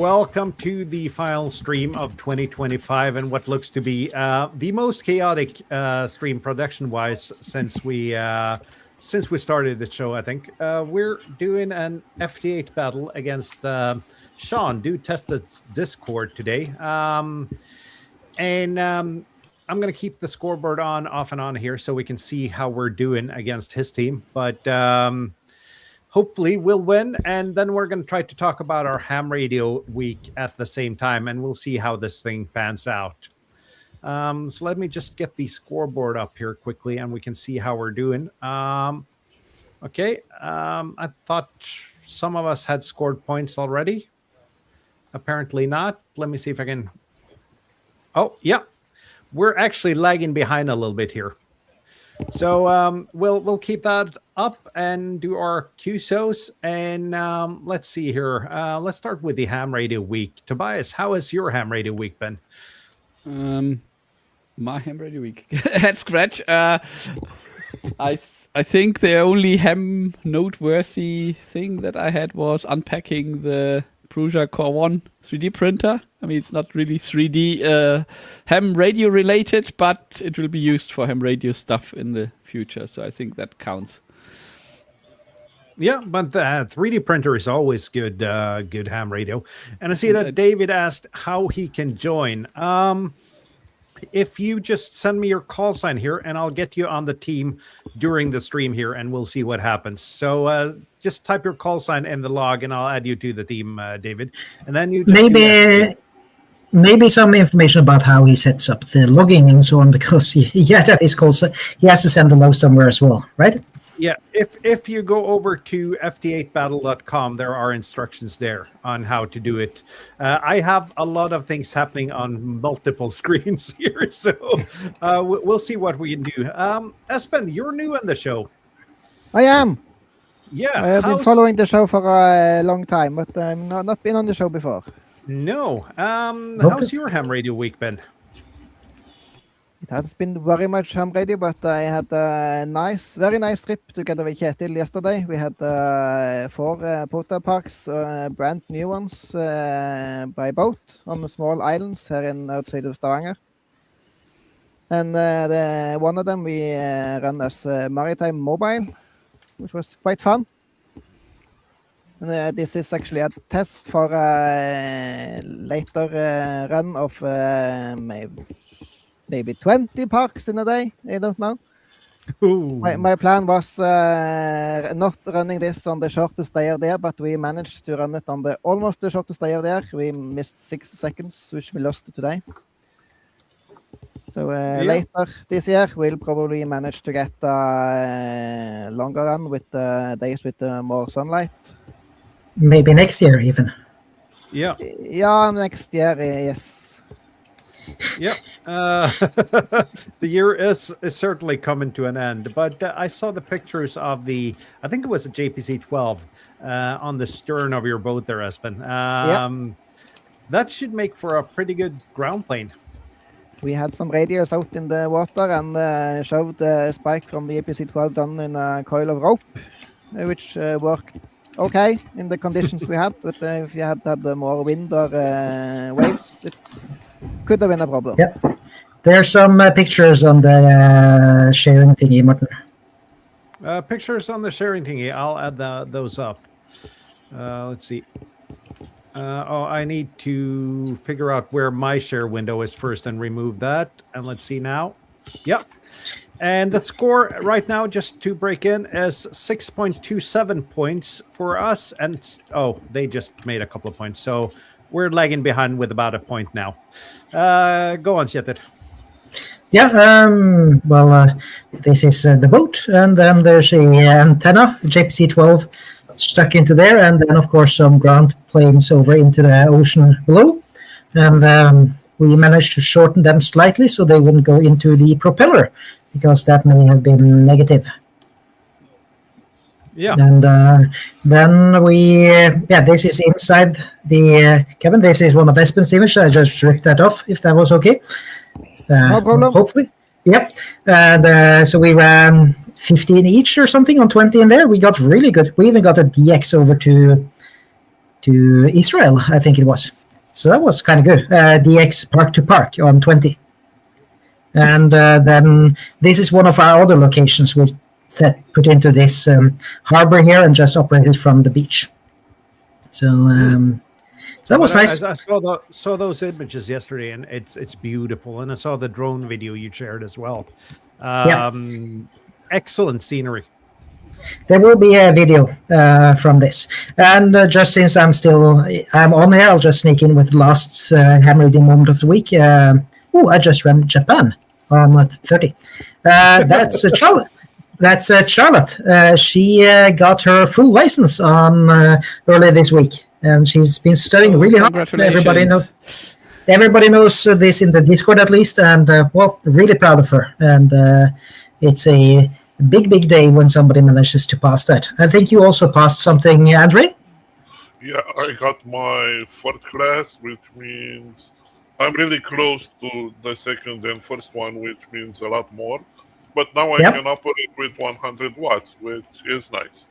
welcome to the final stream of 2025 and what looks to be the most chaotic stream production-wise since we started the show. I think we're doing an FT8 battle against Sean. Do test the Discord today, and I'm going to keep the scoreboard on, off and on here, so we can see how we're doing against his team. But hopefully we'll win, and then we're going to try to talk about our ham radio week at the same time, and we'll see how this thing pans out. So let me just get the scoreboard up here quickly, and we can see how we're doing. Okay, I thought some of us had scored points already. Apparently not. Let me see if I can... Oh, yeah. We're actually lagging behind a little bit here. So we'll keep that up and do our QSOs. And let's see here. Let's start with the ham radio week. Tobias, how has your ham radio week been? My ham radio week at scratch. I think the only ham noteworthy thing that I had was unpacking the Prusa Core 1 3D printer. I mean, it's not really 3D ham radio related, but it will be used for ham radio stuff in the future. So I think that counts. Yeah, but the 3D printer is always good, good ham radio. And I see that David asked how he can join. If you just send me your call sign here, and I'll get you on the team during the stream here, and we'll see what happens. So just type your call sign in the log, and I'll add you to the team, David. And then you just maybe some information about how he sets up the logging and so on, because he has his call sign. He has to send the log somewhere as well, right? Yeah, if you go over to ft8battle.com, there are instructions there on how to do it. I have a lot of things happening on multiple screens here, so we'll see what we can do. Espen, you're new in the show. I am. Yeah. I have been following the show for a long time, but I've not been on the show before. No. How's your ham radio week been? It has been very much ham radio, but I had a very nice trip together with Kjetil yesterday. We had 4 Pota parks, brand new ones, by boat on the small islands here outside of Stavanger. And one of them we ran as Maritime Mobile, which was quite fun. And this is actually a test for a later run of maybe 20 parks in a day. I don't know. My plan was not running this on the shortest day of there, but we managed to run it on almost the shortest day of there. We missed 6 seconds, which we lost today. So later this year, we'll probably manage to get a longer run with days with more sunlight. Maybe next year even. Yeah. Yeah, next year, yes. Yep. The year is certainly coming to an end, but I saw the pictures of I think it was a JPC-12 on the stern of your boat there, Espen. That should make for a pretty good ground plane. We had some radios out in the water and showed the spike from the JPC-12 done in a coil of rope, which worked okay in the conditions we had, but if you had more wind or waves, it could have been a problem. Yeah, there's some pictures on the sharing thingy, Martin. Pictures on the sharing thingy. I'll add those up. Let's see. I need to figure out where my share window is first and remove that. And let's see now. Yep. And the score right now, just to break in, is 6.27 points for us. And they just made a couple of points. So we're lagging behind with about a point now. Go on, Kjetil. Yeah, this is the boat, and then there's a antenna, JPC-12, stuck into there, and then, of course, some ground planes over into the ocean below. And we managed to shorten them slightly so they wouldn't go into the propeller, because that may have been negative. Yeah. And then this is inside the cabin. This is one of Espen's images. I just ripped that off, if that was okay. No problem. Hopefully. Yep. And so we ran 15 each or something on 20 in there. We got really good. We even got a DX over to to Israel, I think it was. So that was kind of good. DX Park to Park on 20. And then this is one of our other locations we put into this harbor here and just operated from the beach. So so that was nice. I saw those images yesterday, and it's beautiful. And I saw the drone video you shared as well. Excellent scenery. There will be a video from this. And just since I'm on here, I'll just sneak in with last ham reading moment of the week. I just ran Japan on 30. That's Charlotte. That's Charlotte. She got her full license on earlier this week, and she's been studying really hard. Everybody knows this in the Discord at least, and really proud of her. And it's a big day when somebody manages to pass that. I think you also passed something, Andre? Yeah, I got my 4th class, which means I'm really close to the 2nd and 1st one, which means a lot more. But now I can operate with 100 watts, which is nice.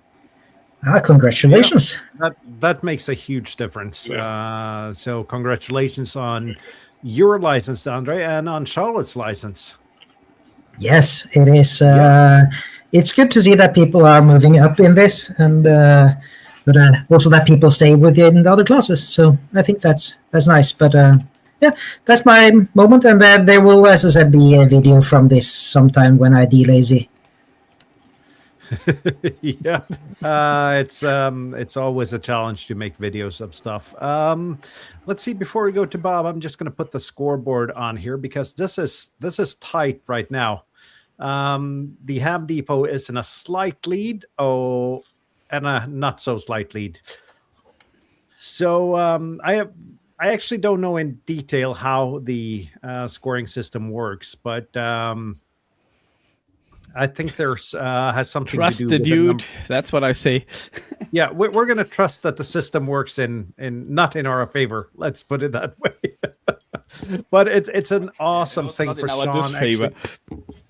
Congratulations. Yeah, that makes a huge difference. Yeah. So congratulations on your license, Andre, and on Charlotte's license. Yes, it is. It's good to see that people are moving up in this, and but also that people stay within the other classes. So I think that's nice. But that's my moment, and there will, as I said, be a video from this sometime when I de-lazy. Yeah, it's always a challenge to make videos of stuff. Let's see. Before we go to Bob, I'm just going to put the scoreboard on here because this is tight right now. The Ham Depot is in a slight lead, and a not so slight lead. So I actually don't know in detail how the scoring system works, but I think there's has something trust to do the with dude. That's what I say. Yeah, we're going to trust that the system works in not in our favor. Let's put it that way. But it's an awesome thing for Sean. Actually,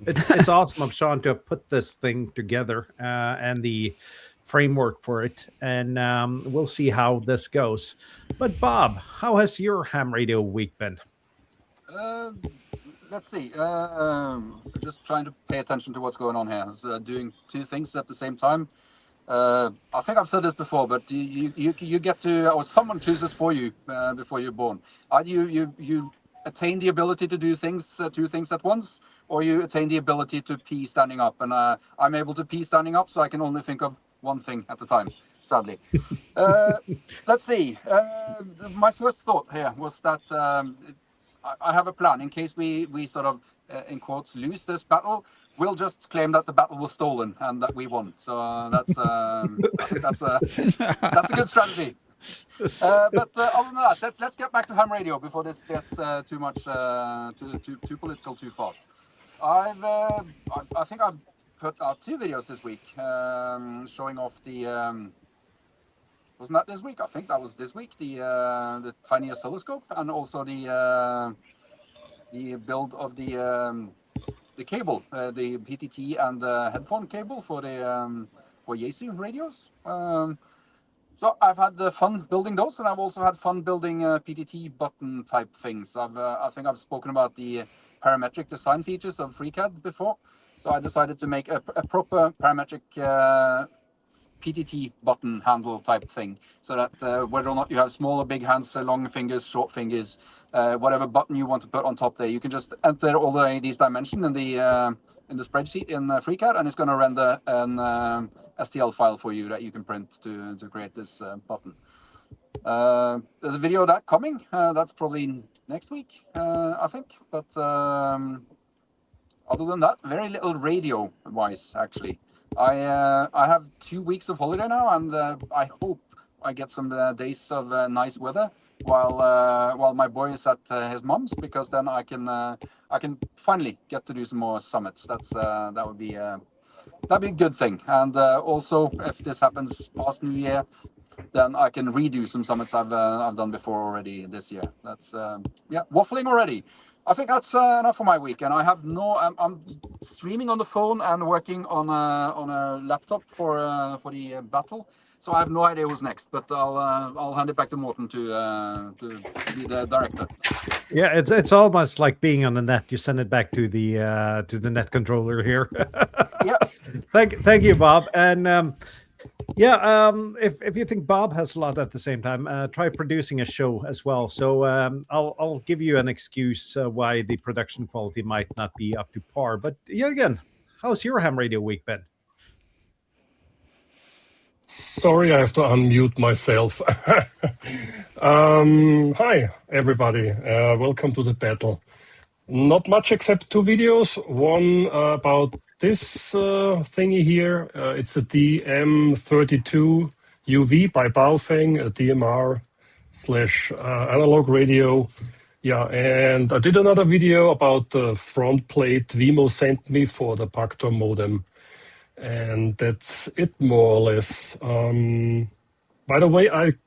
it's awesome of Sean to have put this thing together and the framework for it, and we'll see how this goes. But Bob, how has your ham radio week been? Let's see. Just trying to pay attention to what's going on here. Doing two things at the same time. I think I've said this before, but you get to, or someone chooses for you before you're born. You attain the ability to do things, two things at once, or you attain the ability to pee standing up. And I'm able to pee standing up, so I can only think of one thing at a time, sadly. Let's see. My first thought here was that I have a plan in case we sort of, in quotes, lose this battle. We'll just claim that the battle was stolen and that we won. So that's I think that's a good strategy. But other than that, let's get back to ham radio before this gets too much too political too fast. I think I've put out 2 videos this week showing off the. Wasn't that this week? I think that was this week. The tiny oscilloscope and also the build of the cable, the PTT and the headphone cable for the for Yaesu radios. So I've had the fun building those, and I've also had fun building PTT button type things. I think I've spoken about the parametric design features of FreeCAD before, so I decided to make a proper parametric PTT button handle type thing, so that whether or not you have small or big hands, long fingers, short fingers, whatever button you want to put on top there, you can just enter all these dimensions in the spreadsheet in FreeCAD, and it's going to render an STL file for you that you can print to create this button. There's a video of that coming. That's probably next week, I think. But other than that, very little radio-wise, actually. I have 2 weeks of holiday now, and I hope I get some days of nice weather while my boy is at his mom's, because then I can finally get to do some more summits. That would be that'd be a good thing. And also, if this happens past New Year, then I can redo some summits I've done before already this year. That's waffling already. I think that's enough for my week, and I have I'm streaming on the phone and working on a laptop for the battle. So I have no idea who's next, but I'll hand it back to Morten to be the director. Yeah, it's almost like being on the net. You send it back to the net controller here. Yeah. Thank you, Bob. And if you think Bob has a lot at the same time, try producing a show as well. So I'll give you an excuse why the production quality might not be up to par. But yeah, again, how's your ham radio week been? Sorry, I have to unmute myself. Hi, everybody. Welcome to the battle. Not much except 2 videos. One about this thingy here. It's a DM32 UV by Baofeng, a DMR / analog radio. Yeah, and I did another video about the front plate Vimo sent me for the Pactor modem. And that's it, more or less. By the way, I'm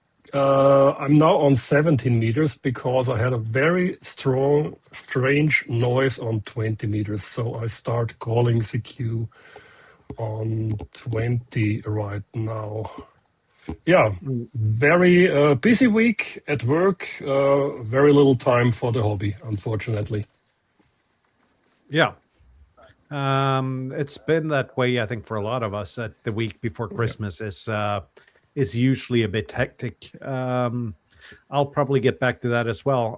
now on 17 meters because I had a very strange noise on 20 meters. So I start calling CQ on 20 right now. Yeah, very busy week at work. Very little time for the hobby, unfortunately. Yeah. It's been that way, I think, for a lot of us. That the week before Christmas is usually a bit hectic. I'll probably get back to that as well.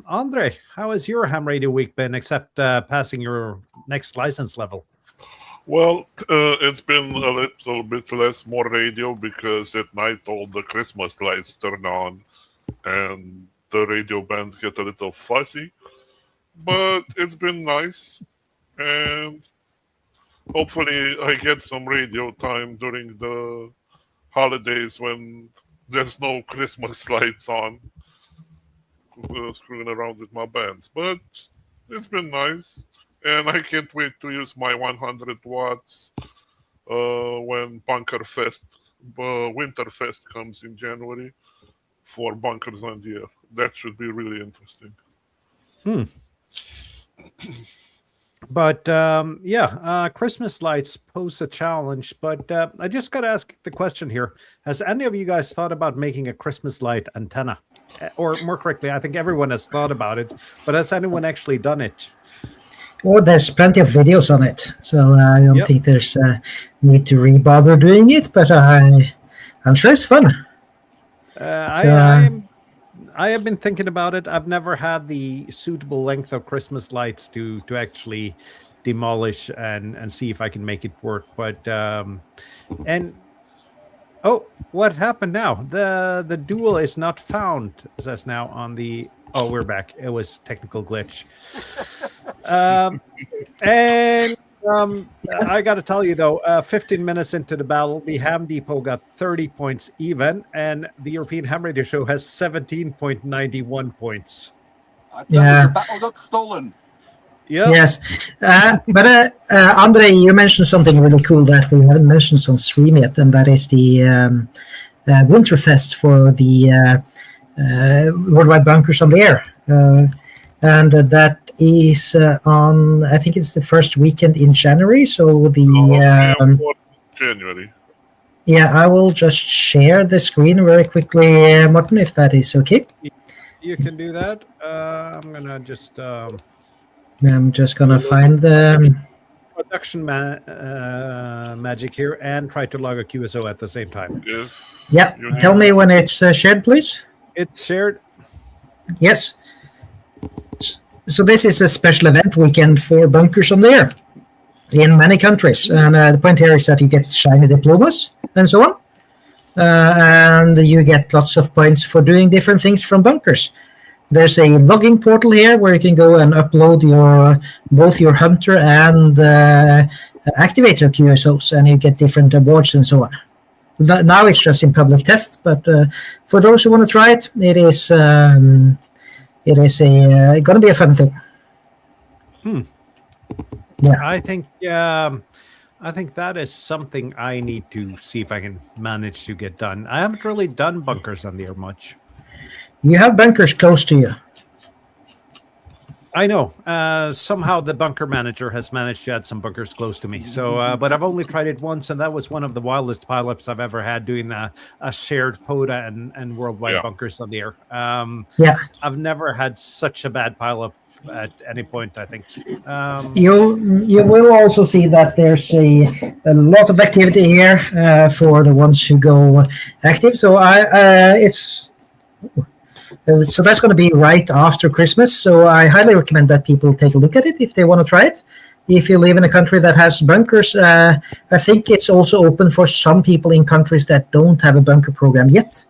Andre, how has your ham radio week been, except passing your next license level? Well, it's been a little bit less more radio because at night all the Christmas lights turn on and the radio bands get a little fuzzy. But it's been nice. And hopefully I get some radio time during the holidays when there's no Christmas lights on, screwing around with my bands. But it's been nice. And I can't wait to use my 100 watts when Bunker Fest, Winter Fest comes in January for Bunkers on the Air. That should be really interesting. But Christmas lights pose a challenge. But I just got to ask the question here. Has any of you guys thought about making a Christmas light antenna? Or more correctly, I think everyone has thought about it. But has anyone actually done it? Well, there's plenty of videos on it. So I don't think there's need to bother doing it. But I'm sure it's fun. I have been thinking about it. I've never had the suitable length of Christmas lights to actually demolish and see if I can make it work. But what happened now? The duel is not found. It says now on the. Oh, we're back. It was technical glitch. I got to tell you, though, 15 minutes into the battle, the Ham Depot got 30 points even, and the European Ham Radio Show has 17.91 points. I tell you, the battle got stolen. Yeah. Yes. But Andre, you mentioned something really cool that we haven't mentioned on stream yet, and that is the Winterfest for the Worldwide Bunkers on the Air. And that is on, I think it's the first weekend in January. So January. Yeah, I will just share the screen very quickly, Martin, if that is okay. You can do that. I'm gonna just. I'm just gonna find the production magic here and try to log a QSO at the same time. Yes. Yeah. Tell me when it's shared, please. It's shared. Yes. So this is a special event weekend for Bunkers on the Air in many countries. And the point here is that you get shiny diplomas and so on. And you get lots of points for doing different things from Bunkers. There's a logging portal here where you can go and upload both your Hunter and Activator QSOs, and you get different awards and so on. Now it's just in public tests, but for those who want to try it, it is going to be a fun thing. Yeah, I think that is something I need to see if I can manage to get done. I haven't really done Bunkers on the Air much. You have Bunkers close to you. I know. Somehow the bunker manager has managed to add some bunkers close to me. So, but I've only tried it once, and that was one of the wildest pileups I've ever had, doing a shared POTA and worldwide bunkers on the air. I've never had such a bad pileup at any point, I think. You will also see that there's a lot of activity here for the ones who go active. So so that's going to be right after Christmas. So I highly recommend that people take a look at it if they want to try it. If you live in a country that has bunkers, I think it's also open for some people in countries that don't have a bunker program yet.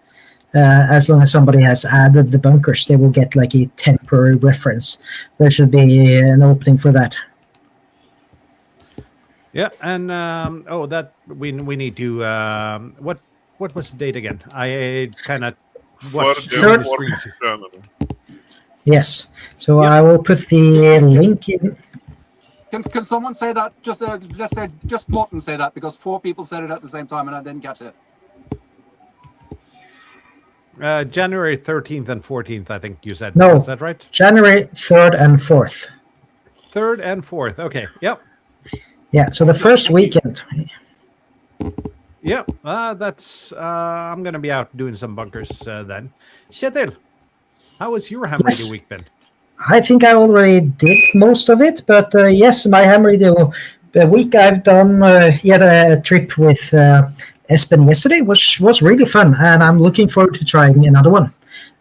As long as somebody has added the bunkers, they will get like a temporary reference. There should be an opening for that. Yeah, and that we need to what was the date again? I kind of watched Third. Yes, so I will put the link in. Can someone say that? Just let's say just Morten say that, because 4 people said it at the same time and I didn't catch it. January 13th and 14th, I think you said. No, is that right? January 3rd and 4th. 3rd and 4th. Okay. Yep. Yeah. So the first weekend. Yeah. That's. I'm gonna be out doing some bunkers then. Kjetil, how was your ham radio week been? I think I already did most of it, but yes, my ham radio week I've done yet a trip with. Espen yesterday, which was really fun, and I'm looking forward to trying another one.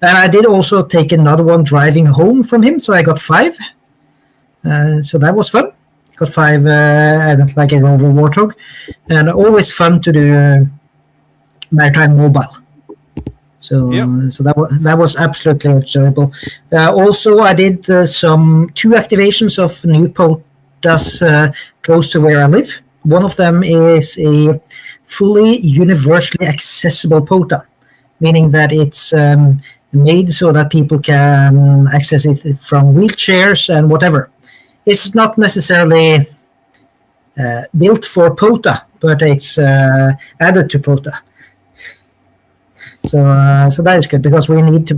And I did also take another one driving home from him, so I got 5. So that was fun. Got 5 like a Rover Warthog, and always fun to do maritime mobile. So so that was absolutely enjoyable. Also, I did 2 activations of new POTAs close to where I live. One of them is a fully universally accessible POTA, meaning that it's made so that people can access it from wheelchairs and whatever. It's not necessarily built for POTA, but it's added to POTA. So that is good, because we need to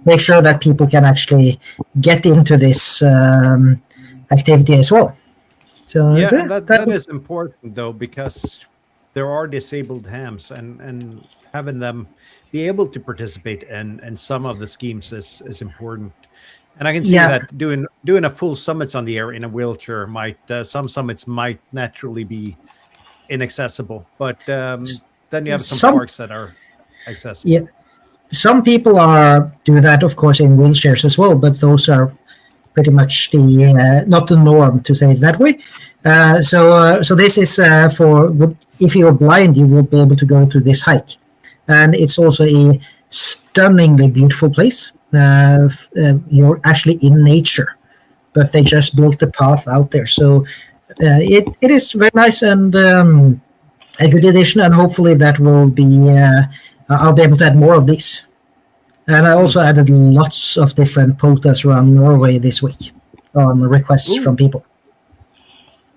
make sure that people can actually get into this activity as well. So that is important though, because there are disabled hams, and having them be able to participate in some of the schemes is important. And I can see that doing a full summits on the air in a wheelchair might some summits might naturally be inaccessible, but then you have some parks that are accessible. Yeah, some people do that, of course, in wheelchairs as well, but those are pretty much not the norm, to say it that way. So this is for if you're blind, you will be able to go to this hike, and it's also a stunningly beautiful place. You're actually in nature, but they just built the path out there, so it is very nice and a good addition. And hopefully that will be I'll be able to add more of these. And I also added lots of different POTAs around Norway this week on requests from people.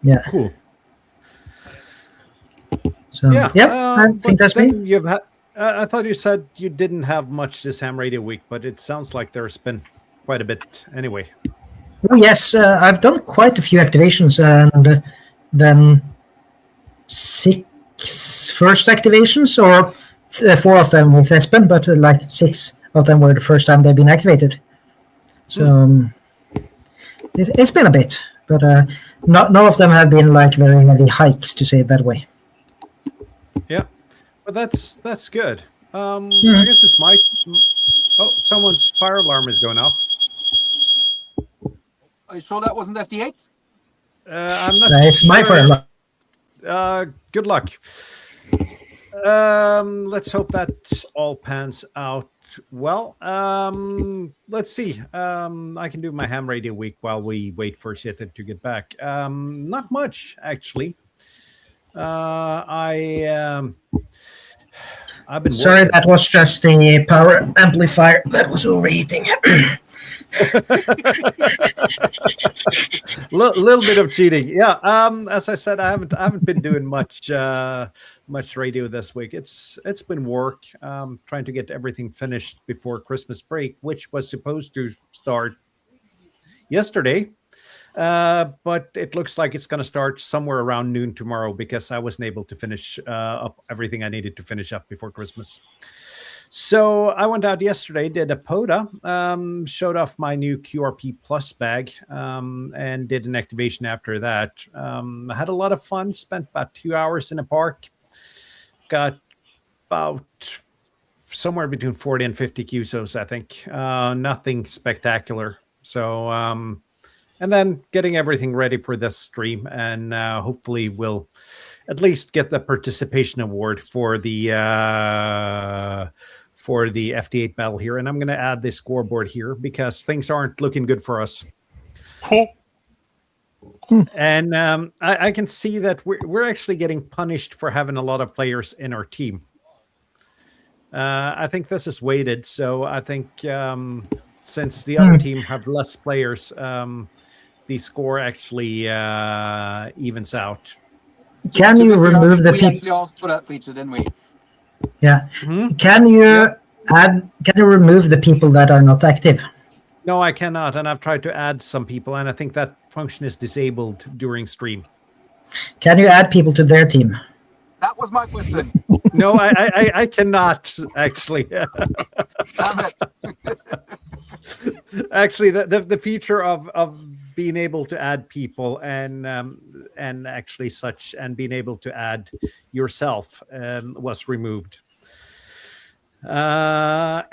Yeah. Cool. So I think that's me. You've had. I thought you said you didn't have much this ham radio week, but it sounds like there's been quite a bit anyway. Oh yes, I've done quite a few activations, and then 6 first activations, or 4 of them with Espen, but like 6 of them were the first time they've been activated. So it's been a bit, but none of them have been like very heavy hikes, to say it that way. Yeah, but that's good. I guess it's my. Oh, someone's fire alarm is going off. Are you sure that wasn't FD8? I'm not. It's my fire alarm. Good luck. Let's hope that all pans out well. Let's see. I can do my ham radio week while we wait for Kjetil to get back. Not much, actually. I've been sorry, that was just the power amplifier that was overheating. Little bit of cheating, yeah. As I said, I haven't been doing much radio this week. It's been work, trying to get everything finished before Christmas break, which was supposed to start yesterday. But it looks like it's going to start somewhere around noon tomorrow because I wasn't able to finish up everything I needed to finish up before Christmas. So I went out yesterday, did a POTA, showed off my new QRP Plus bag, and did an activation after that. I had a lot of fun, spent about 2 hours in a park, got about somewhere between 40 and 50 QSOs, I think. Nothing spectacular. So, and then getting everything ready for this stream, and hopefully we'll at least get the participation award for the FD8 battle here. And I'm going to add the scoreboard here because things aren't looking good for us. And I can see that we're actually getting punished for having a lot of players in our team. I think this is weighted, so I think since the other team have less players, the score actually evens out. Can you remove the We people? actually asked for that feature, didn't we? Yeah. Mhm. Can you add? Can you remove the people that are not active? No, I cannot, and I've tried to add some people, and I think that function is disabled during stream. Can you add people to their team? That was my question. No, I cannot actually. Damn it. Actually, the feature of being able to add people and actually such and being able to add yourself was removed. Sorry,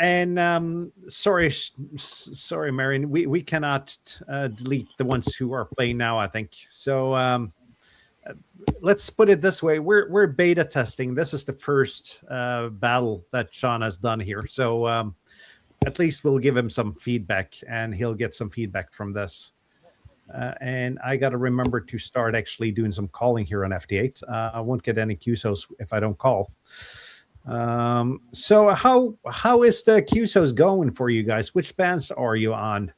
Marion, we cannot delete the ones who are playing now, I think. So let's put it this way: we're beta testing. This is the first battle that Sean has done here, so at least we'll give him some feedback, and he'll get some feedback from this. And I got to remember to start actually doing some calling here on FD8. I won't get any QSOs if I don't call. So how is the QSOs going for you guys? Which bands are you on?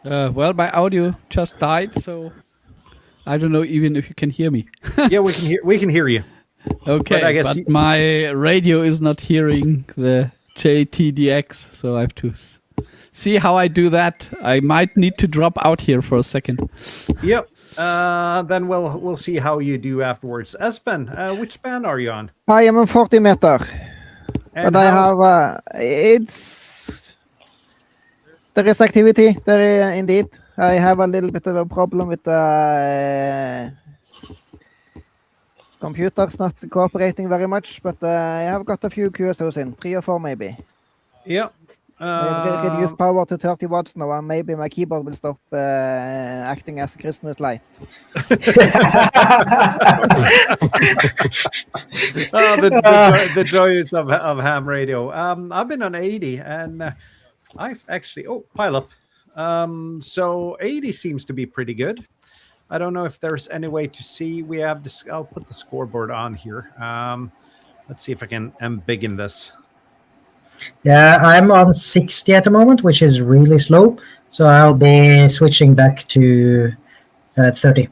Well, my audio just died, so I don't know even if you can hear me. Yeah, we can hear you. Okay, But I guess but my radio is not hearing the JTDX, so I have to see how I do that. I might need to drop out here for a second. Yep. Then we'll see how you do afterwards. Espen, which band are you on? I am on 40 meter. And But I have there is activity there indeed. I have a little bit of a problem with the computers not cooperating very much, but I have got a few QSOs in, 3 or 4 maybe. Yeah. I have reduced power to 30 watts now, and maybe my keyboard will stop acting as a Christmas light. The joys of ham radio. I've been on 80, and I've actually pile up. So 80 seems to be pretty good. I don't know if there's any way to see. We have this. I'll put the scoreboard on here. Let's see if I can embiggen this. Yeah, I'm on 60 at the moment, which is really slow. So I'll be switching back to 30.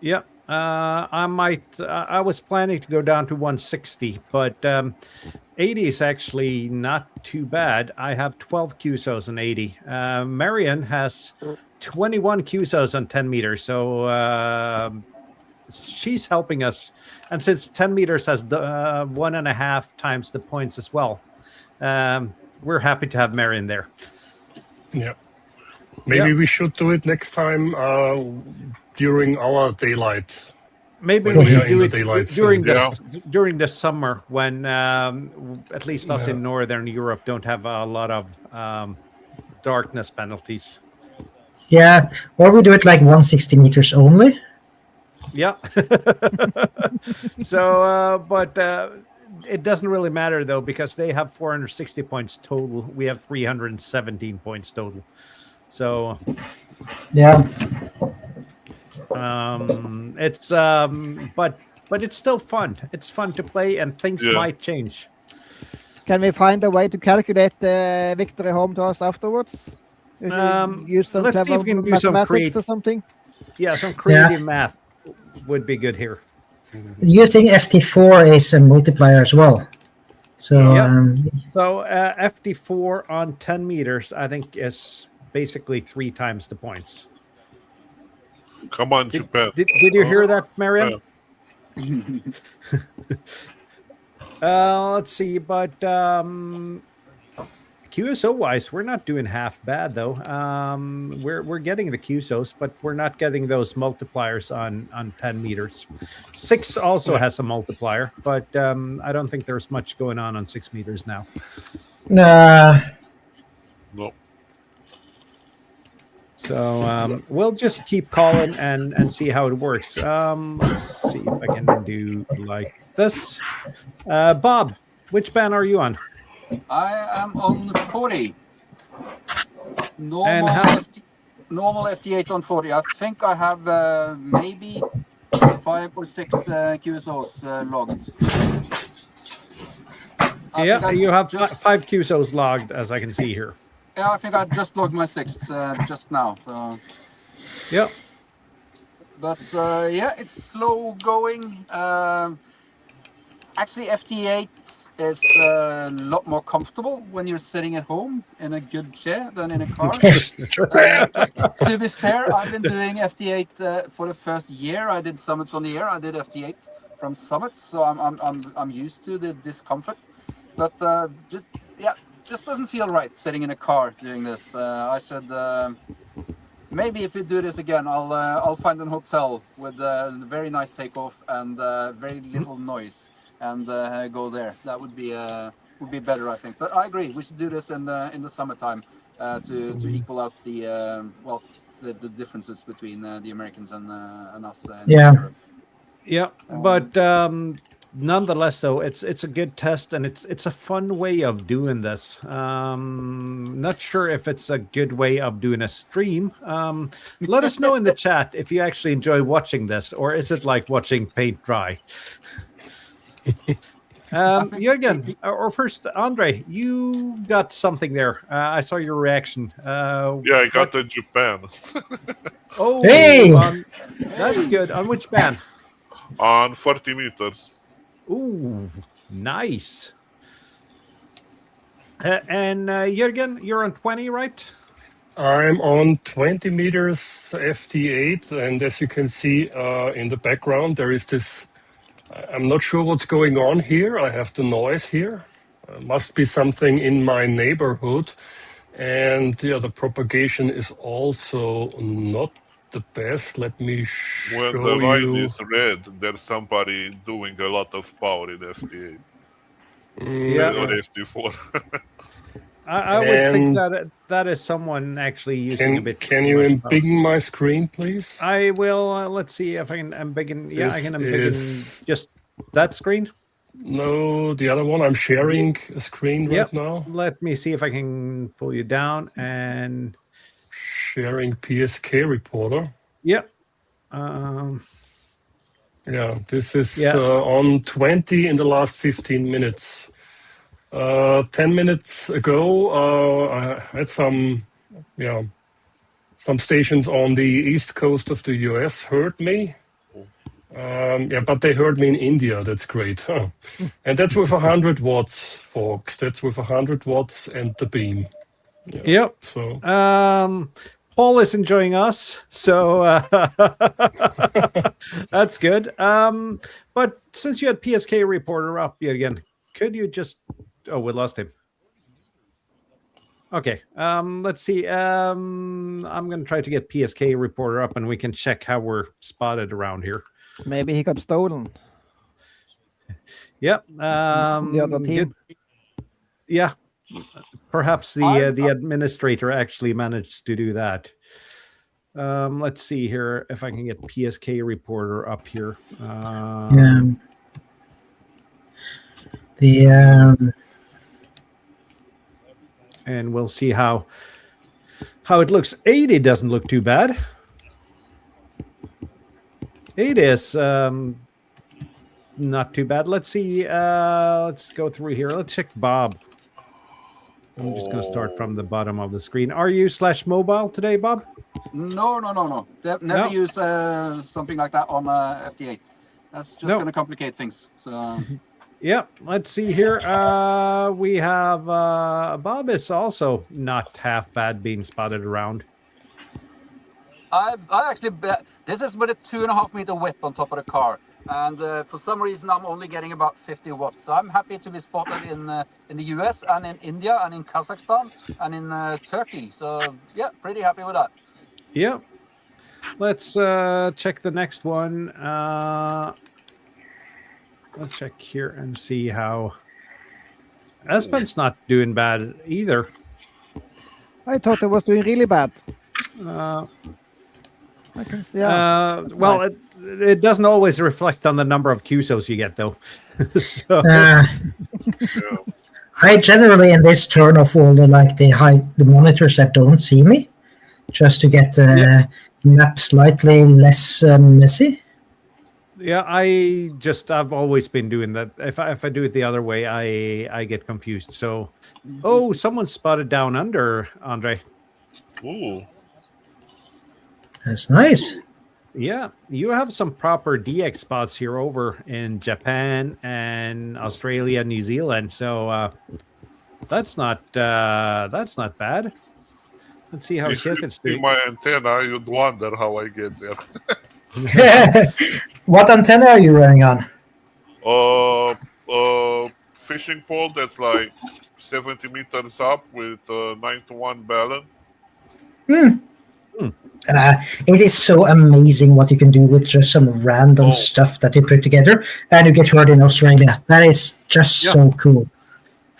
Yeah, I might. I was planning to go down to 160, but 80 is actually not too bad. I have 12 QSOs on 80. Marion has 21 QSOs on 10 meters, so she's helping us. And since 10 meters has 1.5 times the points as well, we're happy to have Marion there. Yeah. Maybe we should do it next time during our daylight. Maybe When we we should are in do the it daylight during the summer when at least us in Northern Europe don't have a lot of darkness penalties. Yeah, or we do it like 160 meters only. Yeah. So, but it doesn't really matter though, because they have 460 points total. We have 317 points total. So, Yeah. it's but it's still fun. It's fun to play, and things might change. Can we find a way to calculate the victory home to us afterwards? Use some let's see clever if we can do some mathematics or something? Yeah, some creative math would be good here. Using FT4 is a multiplier as well. So So FD4 on 10 meters, I think, is basically 3 times the points. Come on, Japan. Did you hear that, Marian? Let's see, but QSO wise, we're not doing half bad though. We're getting the QSOs, but we're not getting those multipliers on 10 meters. 6 also has a multiplier, but I don't think there's much going on 6 meters now. no. So we'll just keep calling and see how it works. Let's see if I can do like this. Bob, which band are you on? I am on 40. And Normal FT8 on 40. I think I have maybe 5 or 6 QSOs logged. Yeah, you have 5 QSOs logged, as I can see here. Yeah, I think I just logged my 6th just now. So. Yeah. But yeah, it's slow going. Actually, FT8 is a lot more comfortable when you're sitting at home in a good chair than in a car. To be fair, I've been doing FT8 for the first year. I did summits on the air. I did FT8 from summits, so I'm used to the discomfort. But just doesn't feel right sitting in a car doing this. I should maybe if we do this again, I'll find a hotel with a very nice takeoff and very little noise, and go there. That would be better, I think. But I agree, we should do this in the summertime to equal out the the differences between the Americans and us. In Europe. Yeah, but nonetheless, though, it's a good test, and it's a fun way of doing this. Not sure if it's a good way of doing a stream. Let us know in the chat if you actually enjoy watching this, or is it like watching paint dry? Jürgen, or first, Andre, you got something there. I saw your reaction. Yeah, I got the Japan. Oh, hey! That's good. On which band? On 40 meters. Ooh, nice. And Jürgen, you're on 20, right? I'm on 20 meters FT8, and as you can see in the background, there is this. I'm not sure what's going on here. I have the noise here. Must be something in my neighborhood. And yeah, the propagation is also not the best. Let me show When the line you. is red, there's somebody doing a lot of power in FT8. Or FT4. I would think that is someone actually using a bit. Can you embiggen my screen, please? I will. Let's see if I can embiggen. Yeah, I can embiggen just that screen. No, the other one. I'm sharing a screen right now. Let me see if I can pull you down and sharing PSK reporter. Yep. Yeah, this is on 20 in the last 15 minutes. 10 minutes ago, I had some stations on the east coast of the US heard me. But they heard me in India. That's great. Huh? And that's with 100 watts, folks. That's with 100 watts and the beam. Yeah. Yep. So Paul is enjoying us, so that's good. But since you had PSK reporter up again, could you just? Oh, we lost him. Okay. Let's see. I'm going to try to get PSK reporter up, and we can check how we're spotted around here. Maybe he got stolen. Yep. The other team. Yeah. Perhaps the administrator actually managed to do that. Let's see here if I can get PSK reporter up here. And we'll see how it looks. 80 doesn't look too bad. 80 is not too bad. Let's see. Let's go through here. Let's check Bob. I'm just going to start from the bottom of the screen. Are you /mobile today, Bob? No. Never use something like that on FT8. That's just going to complicate things. So. Yeah, let's see here. We have Bob is also not half bad being spotted around. I actually bet this is with a 2.5 meter whip on top of the car, and for some reason I'm only getting about 50 watts. So I'm happy to be spotted in the US and in India and in Kazakhstan and in Turkey. So yeah, pretty happy with that. Yeah. Let's check the next one. Let's check here and see how Espen's not doing bad either. I thought it was doing really bad. Uh, I can see. Yeah. well, nice. it doesn't always reflect on the number of QSOs you get, though. So I generally in this turn off all the the monitors that don't see me, just to get the map slightly less messy. Yeah, I've always been doing that. If I do it the other way, I get confused. So, oh, someone spotted down under, Andre. Ooh. That's nice. Yeah, you have some proper DX spots here over in Japan and Australia, New Zealand. So that's not bad. Let's see how If you Shepard's see doing. my antenna, you'd wonder how I get there. What antenna are you running on? Fishing pole that's like 70 meters up with 9-to-1 balance. It is so amazing what you can do with just some random stuff that you put together, and you get heard in Australia. That is just so cool.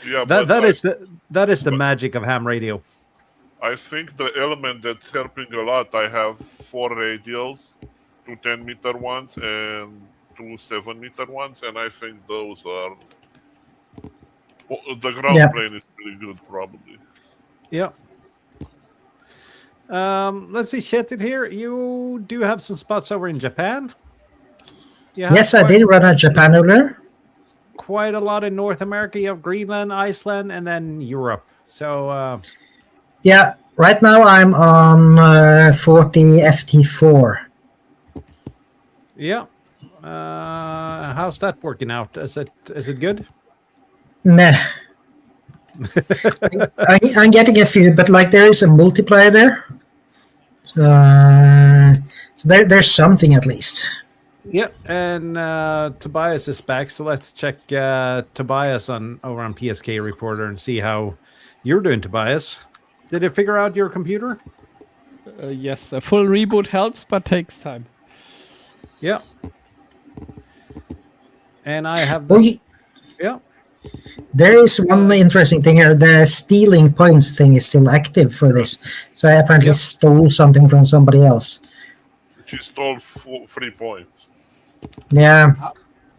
Yeah, That is the magic of ham radio. I think the element that's helping a lot, I have 4 radials, 2 10-meter ones and 2 7-meter ones, and I think those are... the ground plane is pretty good, probably. Yeah. Let's see, Shetit here. You do have some spots over in Japan. Yes, I did run a Japan earlier. Quite a lot in North America. You have Greenland, Iceland, and then Europe. So... yeah, right now I'm on 40 FT4. Yeah. How's that working out? Is it good? Meh. I'm getting a few, but there is a multiplier there. So there's something at least. Yeah, and Tobias is back, so let's check Tobias over on PSK Reporter and see how you're doing, Tobias. Did it figure out your computer? Yes, a full reboot helps, but takes time. Yeah. And I have this. Yeah. There is one interesting thing here. The stealing points thing is still active for this. So I apparently stole something from somebody else. She stole 3 points. Yeah.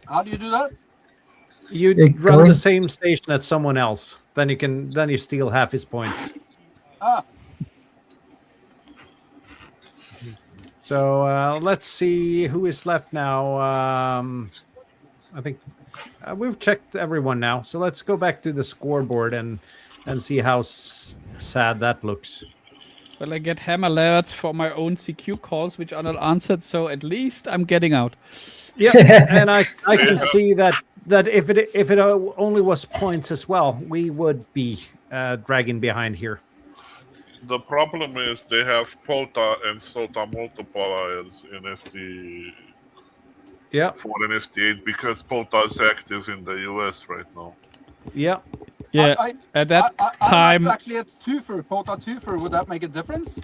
How do you do that? You run the same station as someone else. Then you steal half his points. Ah. So let's see who is left now. I think we've checked everyone now. So let's go back to the scoreboard and see how sad that looks. Well, I get ham alerts for my own CQ calls, which are not answered. So at least I'm getting out. Yeah, and I can see that if it only was points as well, we would be dragging behind here. The problem is they have POTA and SOTA multipliers in FT. Yeah. 4 and FT8 because POTA is active in the US right now. Yeah. Yeah. At that time, I'm actually at twofer, POTA twofer. Would that make a difference?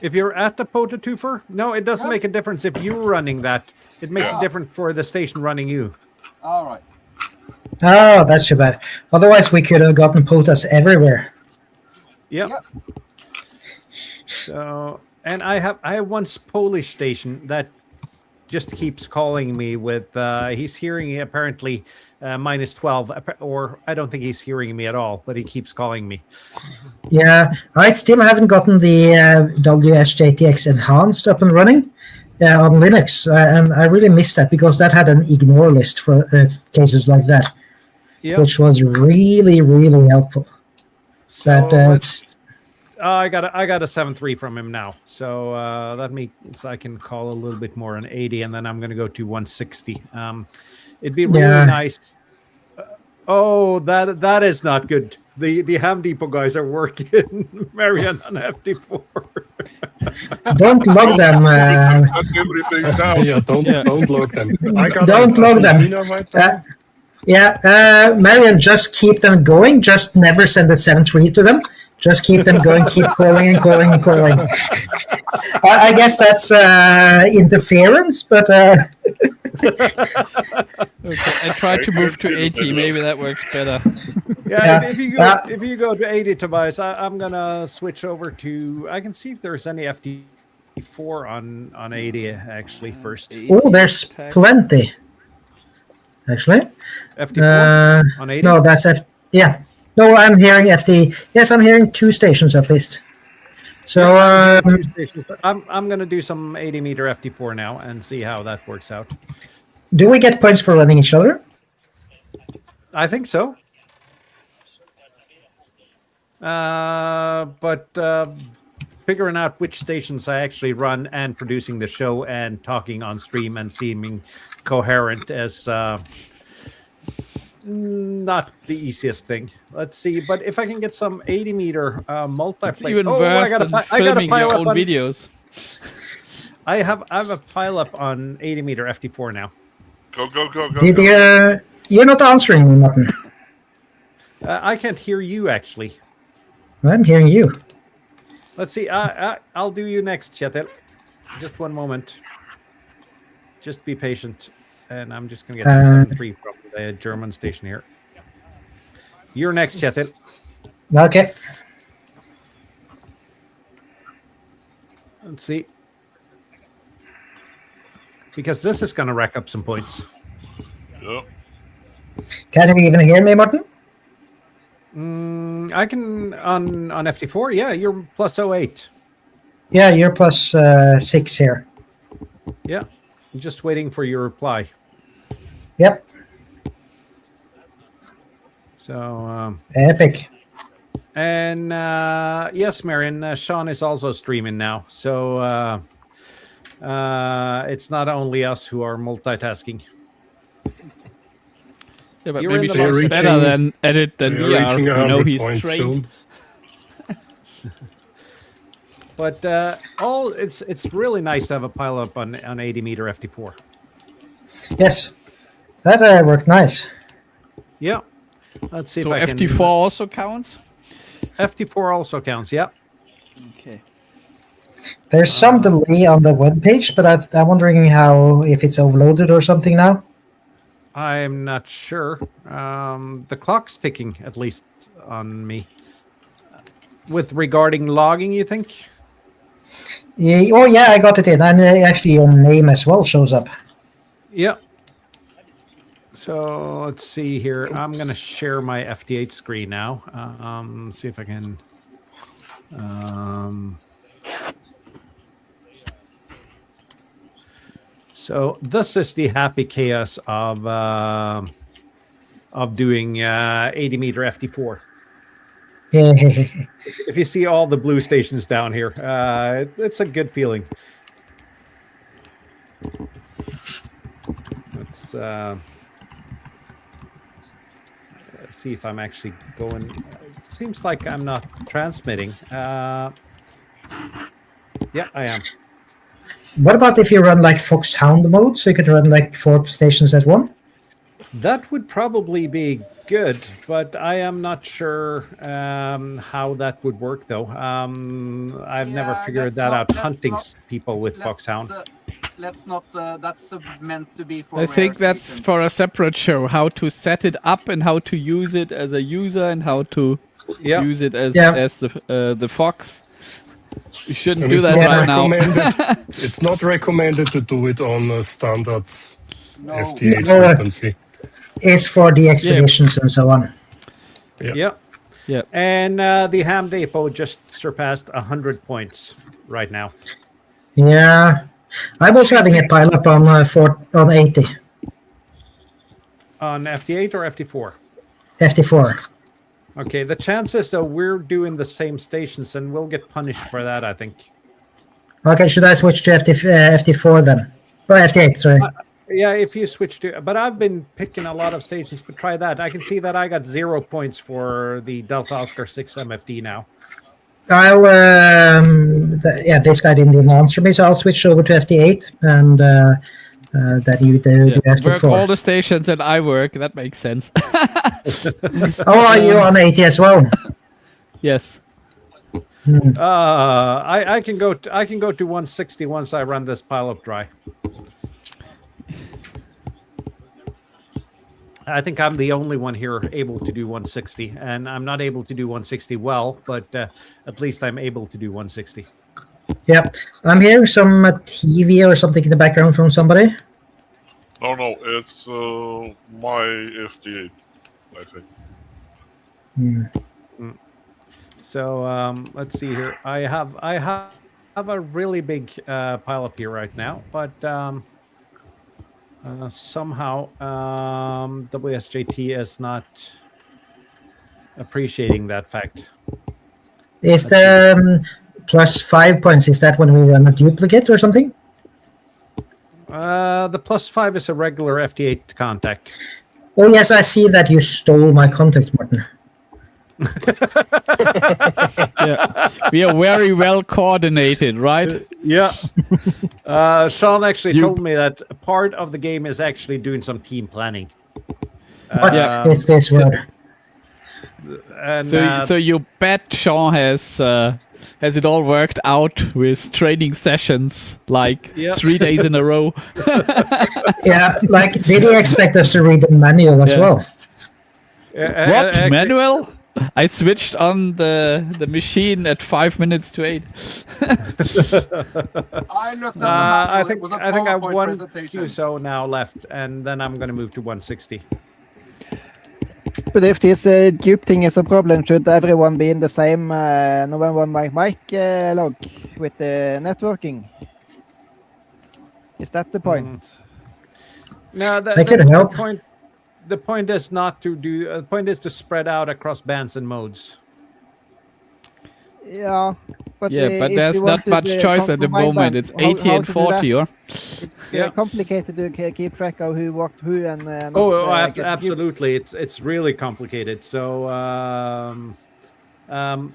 If you're at the POTA twofer, no, it doesn't make a difference if you're running that. It makes a difference for the station running you. All right. Oh, that's too bad. Otherwise, we could have gotten POTAs everywhere. Yep. So, and I have one Polish station that just keeps calling me with he's hearing apparently minus 12, or I don't think he's hearing me at all, but he keeps calling me. Yeah, I still haven't gotten the WSJTX Enhanced up and running on Linux, and I really missed that because that had an ignore list for Yep. cases like that, which was really, really helpful. So But I got a 7.3 from him now, so that means I can call a little bit more on 80, and then I'm going to go to 160. It'd be really nice Oh, that is not good. The Ham Depot guys are working Marion on FD4. Don't log them. Shut everything down. Yeah, don't log them. I got Don't log them. Argentina right now. Marion, just keep them going. Just never send a 7-3 to them. Just keep them going. Keep calling and calling and calling. I guess that's interference, but. Okay, I tried to move to 80. Maybe that works better. Yeah, if you go to 80, Tobias, I'm gonna switch over to. I can see if there's any FD4 on 80 actually first. Oh, there's plenty. Actually, FD4 on 80. No, that's yeah. No, I'm hearing FD. Yes, I'm hearing 2 stations at least. So I'm gonna do some 80 meter FD4 now and see how that works out. do we get points for running each other? I think so. But figuring out which stations I actually run and producing the show and talking on stream and seeming coherent is not the easiest thing. Let's see, but if I can get some 80 meter multiplayer, It's even worse than filming your own videos. I have a pile up on 80 meter FD4 now. Go. You're not answering me, Martin. I can't hear you actually. I'm hearing you. Let's see. I'll do you next, Kjetil. Just one moment. Just be patient, and I'm just gonna get the 7-3 from the German station here. You're next, Kjetil. Okay. Let's see. Because this is gonna rack up some points. Yep. Can you even hear me, Martin? I can on FD4. Yeah, you're plus 08. Yeah, you're plus 6 here. Yeah, I'm just waiting for your reply. Yep. So Epic. and yes, Marion, Sean is also streaming now. So it's not only us who are multitasking. Yeah, but You're maybe in the Sean's box. better than at it than we are. Reaching You know 100 he's points trained. soon. But it's really nice to have a pile up on 80 meter FD4. Yes. That worked nice. Yeah. Let's see So if I can. FD4 also counts? FD4 also counts. Yeah. Okay. There's some delay on the web page, but I'm wondering if it's overloaded or something now. I'm not sure. The clock's ticking, at least on me. With regarding logging, you think? Yeah, oh, yeah, I got it in. And actually, your name as well shows up. Yeah. So let's see here. I'm going to share my FD8 screen now. See if I can. So this is the happy chaos of doing 80 meter FD4. If you see all the blue stations down here, it's a good feeling. Let's see if I'm actually going. It seems like I'm not transmitting. Yeah, I am. What about if you run like Foxhound mode, so you could run like 4 stations at one? That would probably be good, but I am not sure how that would work, though. I've never figured that out. Hunting people with Foxhound. Let's not. That's meant to be for. I think that's for a separate show. How to set it up and how to use it as a user and how to use it as the Fox. You shouldn't do that right now. It's not recommended to do it on a standard FT8 No. frequency. It's for the expeditions and so on. Yeah. And the Ham Depot just surpassed 100 points right now. Yeah. I was having a pile up on 80. On FD8 or FD4? FD4. Okay, the chances that we're doing the same stations and we'll get punished for that, I think. Okay, should I switch to FD4 then? Or FD8, sorry. Yeah, if you switch to, but I've been picking a lot of stations, but try that. I can see that I got 0 points for the Delta Oscar 6 MFD now. I'll this guy didn't even answer me, so I'll switch over to FD8 and that you do work all FD4. the stations and I work. That makes sense. Oh, are you on 80 as well? Yes. I can go to 160 once I run this pile up dry. I think I'm the only one here able to do 160, and I'm not able to do 160 well, but at least I'm able to do 160. Yep. I'm hearing some TV or something in the background from somebody. No, it's my FD8, I think. So let's see here. I have a really big pile up here right now, but somehow WSJT is not appreciating that fact. Is the plus 5 points, is that when we run a duplicate or something? The +5 is a regular FD8 contact. Oh yes, I see that you stole my contact, Martin. Yeah. We are very well coordinated, right? Yeah. Sean actually told me that a part of the game is actually doing some team planning. What is this word? And, So you bet Sean has it all worked out with training sessions like 3 days in a row? Yeah, like did he expect us to read the manual as well? What manual? I switched on the machine at 5 minutes to 8. I looked at the I manual. It was a think I have PowerPoint one presentation. QSO now left, and then I'm going to move to 160. But if this dupe thing is a problem, should everyone be in the same November 1 mic log with the networking? Is that the point? No, That could help. The point is not to do. The point is to spread out across bands and modes. Yeah, but But if there's you not want to much choice at the combine moment. bands, It's 80 how and to do 40, that? or? It's complicated to keep track of who walked who and get Absolutely. It's really complicated. So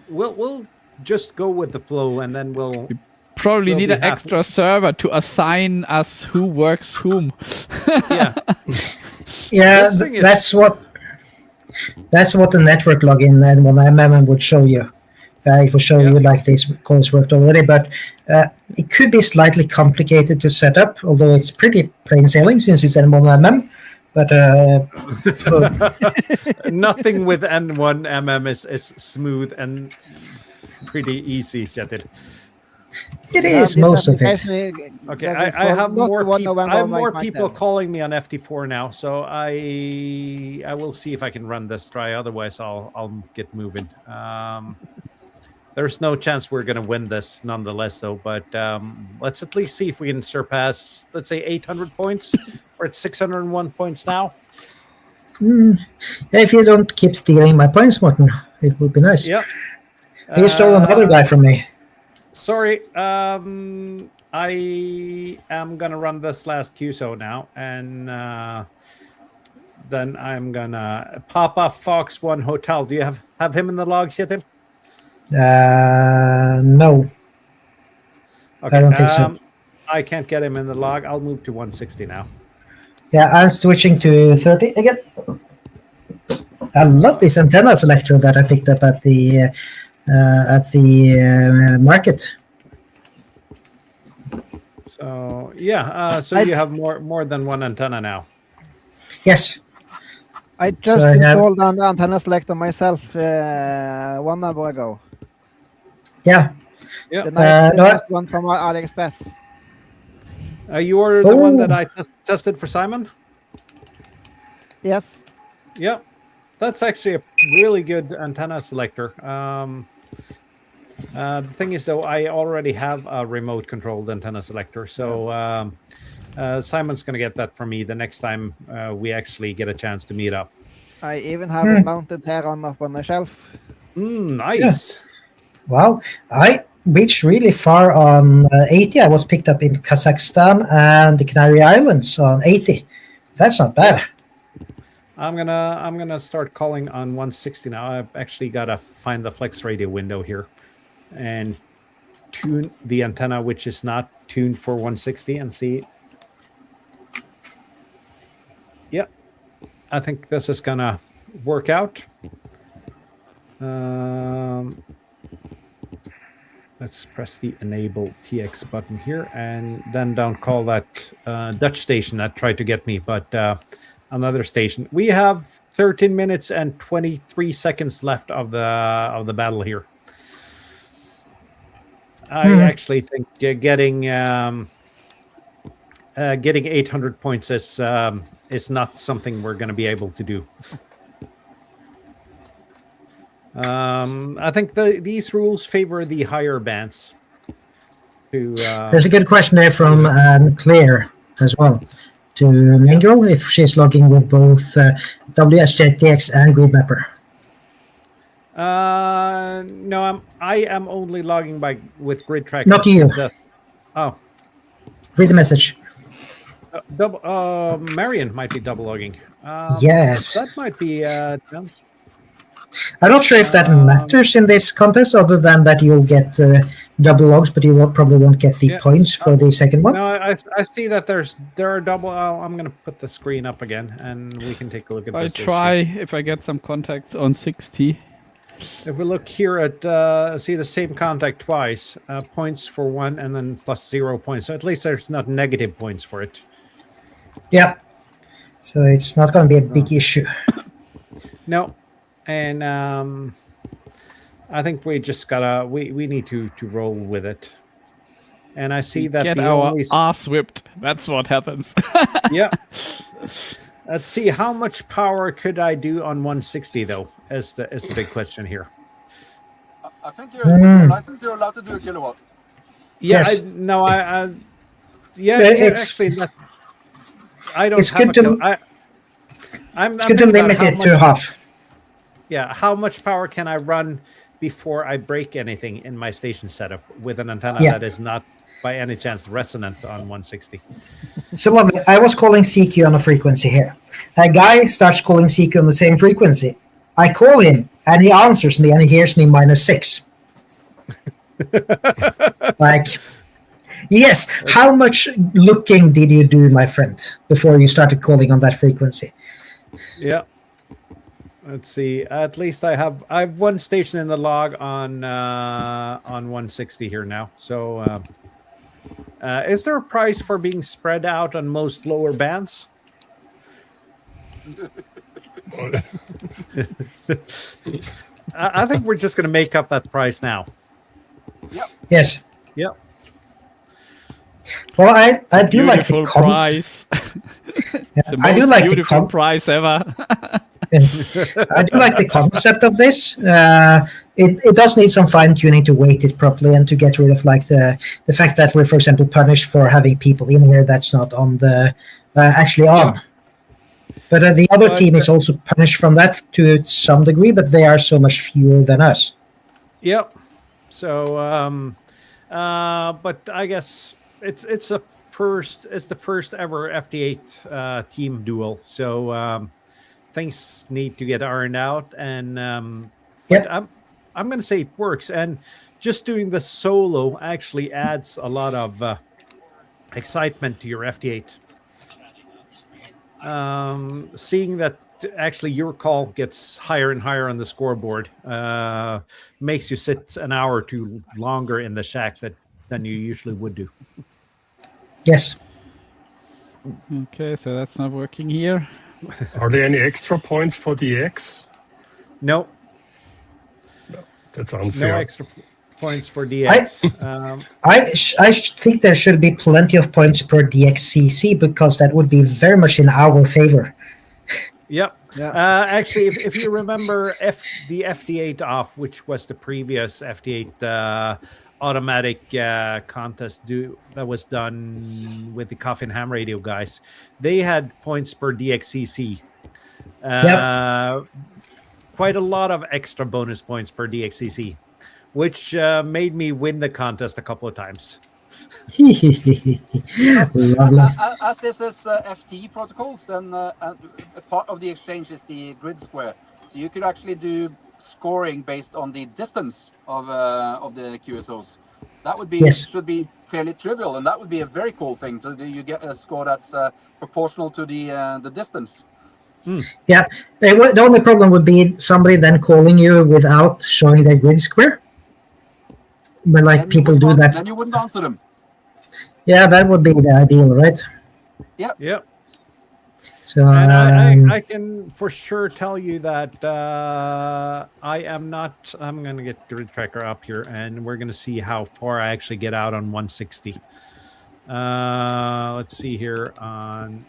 we'll just go with the flow, and then we'll Probably We'll need be an happy. extra server to assign us who works whom. yeah. Yeah, This thing is- that's what the network login and one MM would show you. It will show you like these calls worked already, but it could be slightly complicated to set up, although it's pretty plain sailing since it's N1MM. But Nothing with N1MM is smooth and pretty easy, Kjetil. it is most of it. Okay, I have more people calling me on FT4 now, so I will see if I can run this try. Otherwise, I'll get moving. There's no chance we're gonna win this, nonetheless, though. But let's at least see if we can surpass, let's say, 800 points. We're at 601 points now. If you don't keep stealing my points, Martin, it would be nice. Yep. You stole another guy from me. Sorry, I am gonna run this last QSO now, and then I'm gonna Papa Fox 1 Hotel. Do you have him in the log, Kjetil? No. Okay, I don't think so. I can't get him in the log. I'll move to 160 now. Yeah, I'm switching to 30 again. I love this antenna selector that I picked up at the market. So yeah, so you have more than one antenna now. Yes. I just installed an antenna selector myself 1 hour ago. Yeah. Yeah. The nice one from AliExpress. You ordered the one that I tested for Simon? Yes. Yeah. That's actually a really good antenna selector. The thing is, though, I already have a remote controlled antenna selector. So Simon's going to get that from me the next time we actually get a chance to meet up. I even have it mounted here up on the shelf. Nice. Yeah. Wow. reached really far on 80. I was picked up in Kazakhstan and the Canary Islands on 80. That's not bad. Yeah. I'm gonna start calling on 160 now. I've actually got to find the flex radio window here and tune the antenna, which is not tuned for 160, and see. Yeah, I think this is gonna work out. Let's press the enable TX button here, and then don't call that Dutch station that tried to get me, but another station. We have 13 minutes and 23 seconds left of the battle here. I actually think getting 800 points is not something we're going to be able to do. I think these rules favor the higher bands. There's a good question there from Claire as well. To Mingo, if she's logging with both WSJTX and GridMapper. No, I am only logging with Grid Tracker. Not you. Oh. Read the message. Marion might be double logging. Yes. That might be I'm not sure if that matters in this contest, other than that you'll get double logs, but you probably won't get the points for the second one. No, I see that there are double. I'm going to put the screen up again, and we can take a look at this. I'll try if I get some contacts on 60. If we look here at see the same contact twice, points for one, and then plus 0 points. So at least there's not negative points for it. Yeah. So it's not going to be a big issue. No. And I think we just gotta we need to roll with it. And I see that get our ass whipped. That's what happens. Yeah. Let's see, how much power could I do on 160 though? Is the big question here. I think with your license you're allowed to do a kilowatt. Yeah, yes. Actually, I don't have a kilowatt. It's good to limit it to half. Yeah, how much power can I run before I break anything in my station setup with an antenna that is not by any chance resonant on 160? So lovely. I was calling CQ on a frequency here. A guy starts calling CQ on the same frequency. I call him, and he answers me, and he hears me -6. Like, yes, how much looking did you do, my friend, before you started calling on that frequency? Yeah. Let's see. At least I have one station in the log on 160 here now. So, is there a price for being spread out on most lower bands? I think we're just going to make up that price now. Yep. Yes. Yep. Well, I do like the price. It's the I do most like beautiful the price ever. I do like the concept of this. It does need some fine tuning to weight it properly and to get rid of like the fact that we're, for example, punished for having people in here that's not on the actually on. But the other team is also punished from that to some degree, but they are so much fewer than us. Yep. So, but I guess it's the first ever FD8 team duel. So things need to get ironed out, and I'm going to say it works. And just doing the solo actually adds a lot of excitement to your FD8. Seeing that actually your call gets higher and higher on the scoreboard makes you sit an hour or two longer in the shack than you usually would do. Yes. Okay, so that's not working here. Are there any extra points for DX? No. That's unfair. No extra points for DX. I think there should be plenty of points per DXCC because that would be very much in our favor. Yep. Yeah. Actually, if you remember the FD8 off, which was the previous FD8 automatic contest that was done with the Coffin Ham Radio guys, they had points per DXCC. Quite a lot of extra bonus points per DXCC. which made me win the contest a couple of times. Lovely. As this is FT protocols, then a part of the exchange is the grid square. So you could actually do scoring based on the distance of the QSOs. That would be should be fairly trivial, and that would be a very cool thing. So you get a score that's proportional to the distance. Yeah, the only problem would be somebody then calling you without showing their grid square. But like people do that. Then you wouldn't answer them. Yeah, that would be the ideal, right? Yeah. Yep. So and I can for sure tell you that I am not. I'm going to get Grid Tracker up here, and we're going to see how far I actually get out on 160. Let's see here on.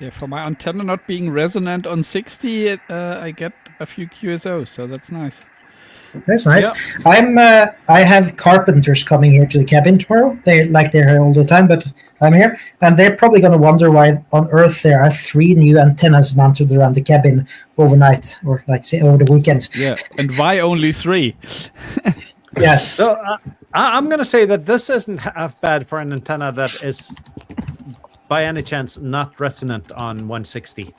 Yeah, for my antenna not being resonant on 60, I get a few QSOs, so that's nice. That's nice. Yeah. I have carpenters coming here to the cabin tomorrow. They're here all the time, but I'm here, and they're probably going to wonder why on Earth there are 3 new antennas mounted around the cabin overnight, or like say over the weekend. Yeah, and why only 3? Yes. So I'm going to say that this isn't half bad for an antenna that is, by any chance, not resonant on 160.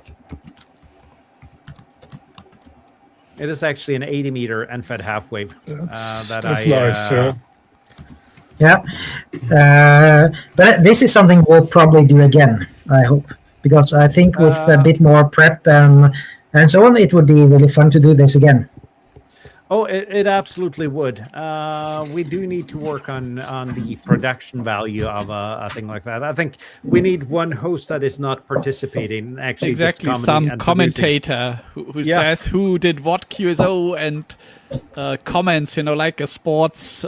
It is actually an 80 meter end-fed half wave. That's nice. Yeah. But this is something we'll probably do again, I hope, because I think with a bit more prep and so on, it would be really fun to do this again. Oh, it absolutely would. We do need to work on the production value of a thing like that. I think we need one host that is not participating. Actually, exactly, some commentator who says who did what QSO and comments, like a sports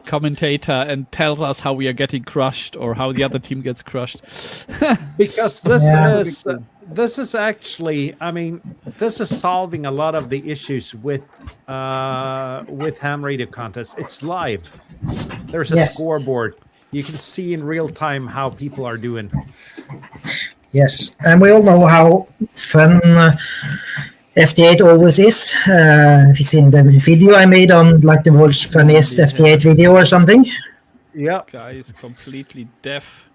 commentator, and tells us how we are getting crushed or how the other team gets crushed. Because this is actually, this is solving a lot of the issues with ham radio contests. It's live. There's a scoreboard. You can see in real time how people are doing. Yes, and we all know how fun FT8 always is. If you've seen the video I made on like the world's funniest FT8 video or something. Yeah. Guy is completely deaf.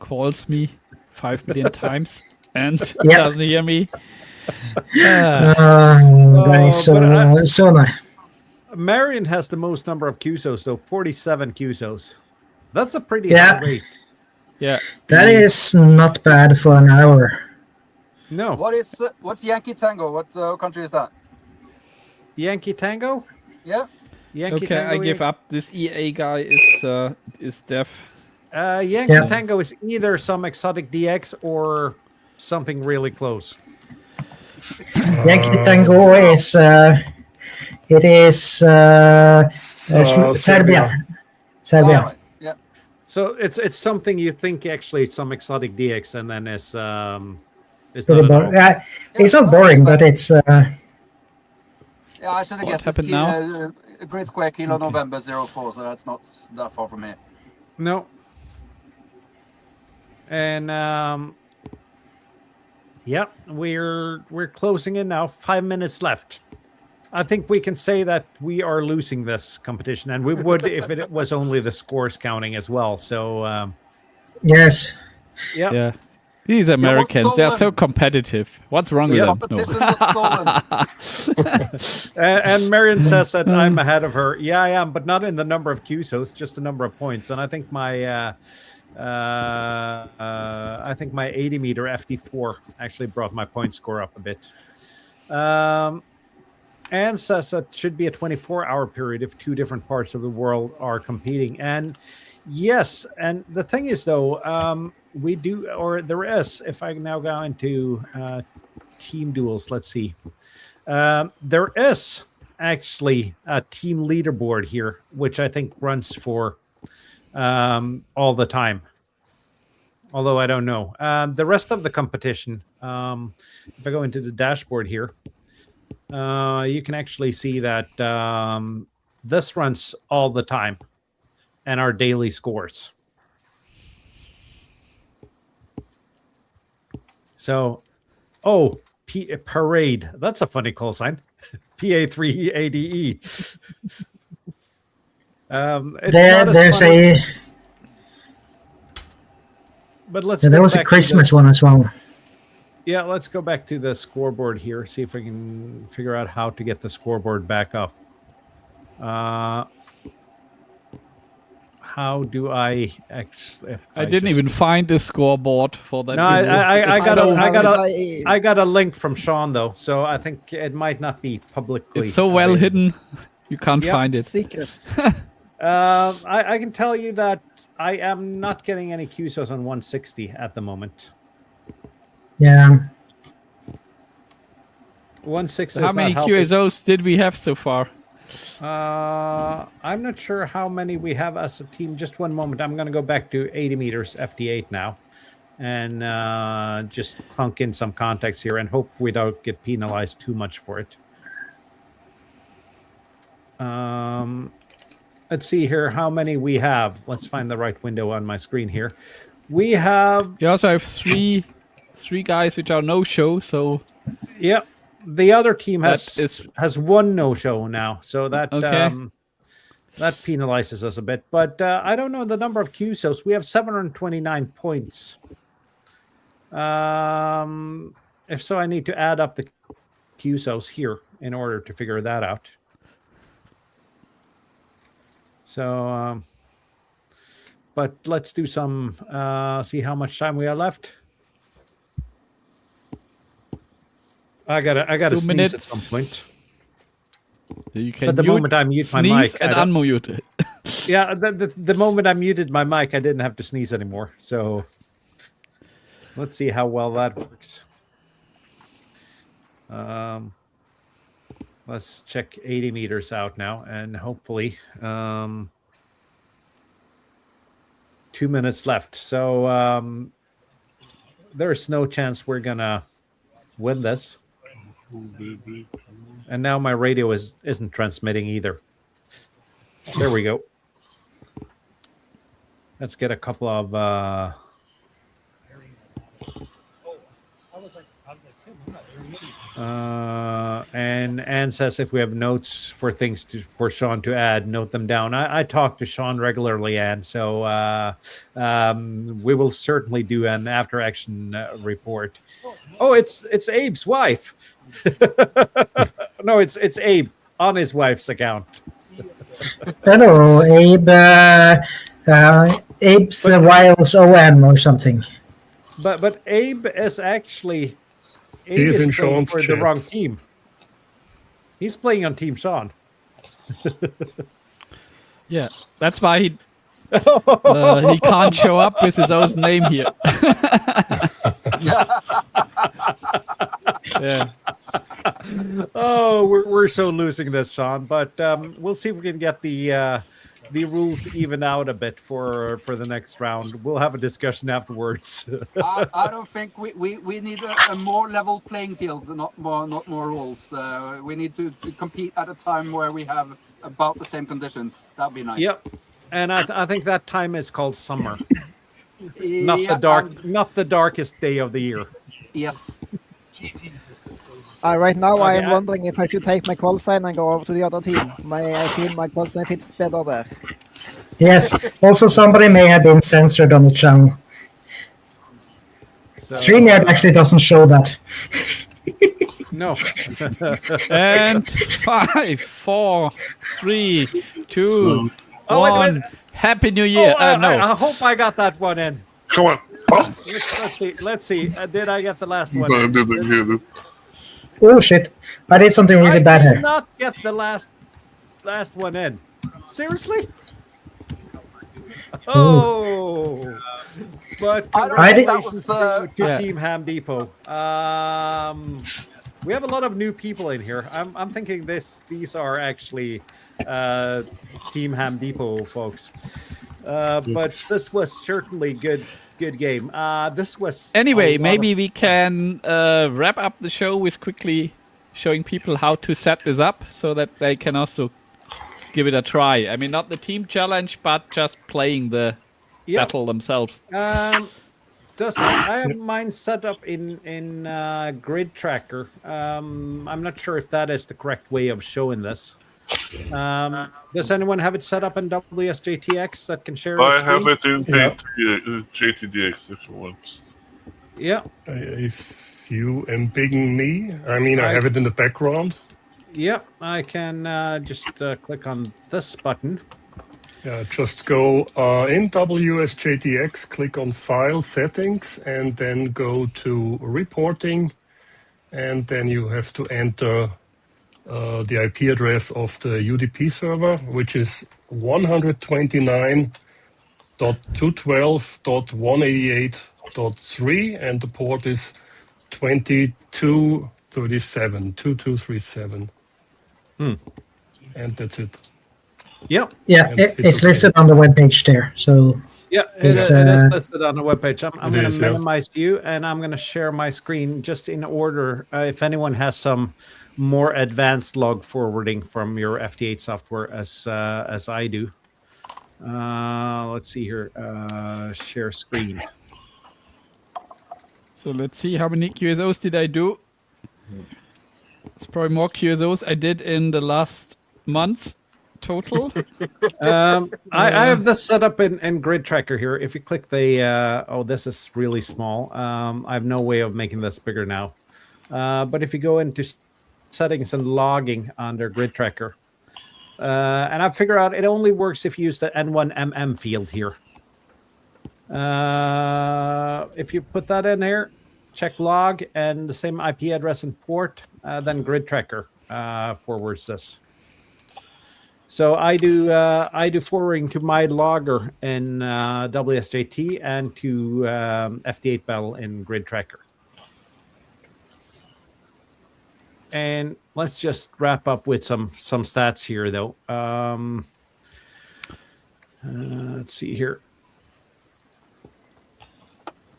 Calls me 5 million times. And doesn't hear me. That is so nice. Marion has the most number of QSOs, though, 47 QSOs. That's a pretty high rate. Yeah, that is not bad for an hour. No. What's Yankee Tango? What country is that? Yankee Tango? Yeah. Yankee Tango, I give up. This EA guy is deaf. Yankee Tango is either some exotic DX or something really close. Yankee Tango is Serbia. Serbia. Right. Yeah. So it's something you think actually some exotic DX, and then it's pretty boring. It's not boring, but it's. Yeah, I should have guessed. Happened now? Grid Square Kilo November 04, so that's not that far from here. No. And we're closing in now. 5 minutes left. I think we can say that we are losing this competition, and we would if it was only the scores counting as well. So yes. Yeah. These Americans, they are so competitive. What's wrong with them? No. And Marion says that I'm ahead of her. Yeah, I am, but not in the number of QSOs, just the number of points. And I think my 80 meter FD4 actually brought my point score up a bit. And says that should be a 24-hour period if 2 different parts of the world are competing. And yes, and the thing is though, we do, or there is, if I now go into team duels, let's see. There is actually a team leaderboard here, which I think runs for all the time. Although I don't know. The rest of the competition, if I go into the dashboard here, you can actually see that this runs all the time and our daily scores. So, Parade. That's a funny call sign. PA3ADE. It's not as There's funny, a but let's there go was a back to Christmas the, one as well. yeah, let's go back to the scoreboard here. See if we can figure out how to get the scoreboard back up. How do I actually? I didn't even find the scoreboard for that. No, I got a link from Sean though, so I think it might not be publicly. It's so well available. hidden, you can't Yep. find it. Secret. I can tell you that I am not getting any QSOs on 160 at the moment. Yeah. 160. How is many not helping. QSOs did we have so far? I'm not sure how many we have as a team. Just one moment. I'm going to go back to 80 meters FD8 now and just clunk in some context here and hope we don't get penalized too much for it. Let's see here how many we have. Let's find the right window on my screen here. We have... We also have three guys which are no-show, so... Yep. The other team has one no-show now, so that Okay. that penalizes us a bit. But I don't know the number of QSOs. We have 729 points. If so, I need to add up the QSOs here in order to figure that out. So, but let's do some, see how much time we have left. I gotta 2 sneeze minutes. at some point. You can But the moment I mute my sneeze mic, and I don't- unmute. Yeah, the moment I muted my mic, I didn't have to sneeze anymore. So let's see how well that works. Let's check 80 meters out now, and hopefully 2 minutes left. So there's no chance we're gonna win this. And now my radio isn't transmitting either. There we go. Let's get a couple of and Anne says if we have notes for things for Sean to add, note them down. I talk to Sean regularly, Anne, so we will certainly do an after action report. Oh, it's Abe's wife. No, it's Abe on his wife's account. Hello, Abe. Abe's Wiles OM or something. But Abe is actually He's in playing Sean's for the chat. wrong team. He's playing on Team Sean. Yeah, that's why he can't show up with his own name here. Yeah. Oh, we're so losing this, Sean. But we'll see if we can get the rules even out a bit for the next round. We'll have a discussion afterwards. I don't think we need a more level playing field, not more rules. We need to compete at a time where we have about the same conditions. That'd be nice. Yep, and I think that time is called summer, Yeah, not the darkest day of the year. Yes. Right now, I am Okay, wondering if I should take my call sign and go over to the other team. I feel my call sign fits better there. Yes. Also, somebody may have been censored on the channel. So, StreamYard actually doesn't show that. no. And 5, 4, 3, 2, Oh, wait a 1. minute. Happy New Year. Oh, No. I hope I got that one in. Come on. Oh, Let's see. Did I get the last one? I didn't get it. Oh shit! I did something really I bad did here. not get the last one in. Seriously? Oh, but I did- congratulations to Yeah. Team Ham Depot. We have a lot of new people in here. I'm thinking these are actually Team Ham Depot folks. But this was certainly good game. This was Anyway, a lot maybe of- we can wrap up the show with quickly showing people how to set this up so that they can also give it a try. I mean, not the team challenge, but just playing the Yeah. battle themselves. does. I have mine set up in Grid Tracker. I'm not sure if that is the correct way of showing this. Does anyone have it set up in WSJTX that can share I its have screen? it in JTDX if you want. Yeah. If you embiggen me, I have it in the background. Yeah, I can just click on this button. Yeah, just go in WSJTX, click on File Settings, and then go to Reporting, and then you have to enter the IP address of the UDP server, which is 129.212.188.3, and the port is 2237. And that's it. Yeah. Yeah, And it's okay. listed on the webpage there. So Yeah, it It's, is listed on the webpage. I'm going to is, yeah. minimize you, and I'm going to share my screen just in order. If anyone has some more advanced log forwarding from your FT8 software, as I do. Let's see here. Share screen. So let's see, how many QSOs did I do? It's probably more QSOs I did in the last months total. I have this set up in Grid Tracker here. If you click the, this is really small. I have no way of making this bigger now. But if you go into settings and logging under Grid Tracker, and I figure out it only works if you use the N1MM field here. If you put that in here, check log and the same IP address and port, then Grid Tracker forwards this. So I do forwarding to my logger in WSJT and to FT8 Battle in Grid Tracker. And let's just wrap up with some stats here, though. Let's see here.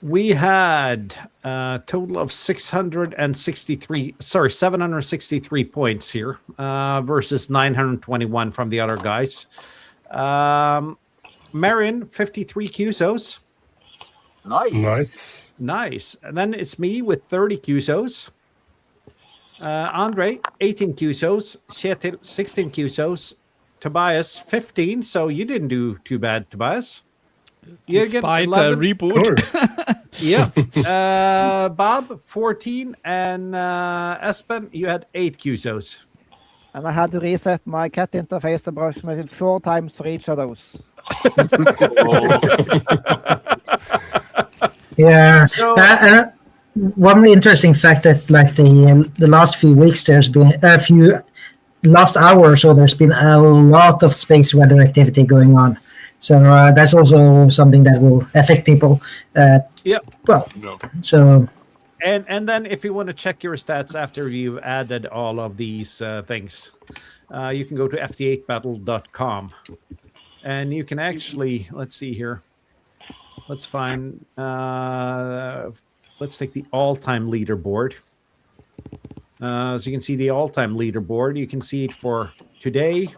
We had a total of 763 points here versus 921 from the other guys. Marion, 53 QSOs. Nice. And then it's me with 30 QSOs. Andre, 18 QSOs. Kjetil, 16 QSOs. Tobias, 15. So you didn't do too bad, Tobias. Despite a reboot. Yeah. Bob, 14. And Espen, you had 8 QSOs. And I had to reset my cat interface approximately 4 times for each of those. yeah. So- One interesting fact that like the last few weeks there's been last hour or so there's been a lot of space weather activity going on. So that's also something that will affect people. Yeah. Well, No. so And then if you want to check your stats after you've added all of these things, you can go to ft8battle.com. And you can actually, let's see here. Let's find, let's take the all-time leaderboard. So you can see the all-time leaderboard. You can see it for today.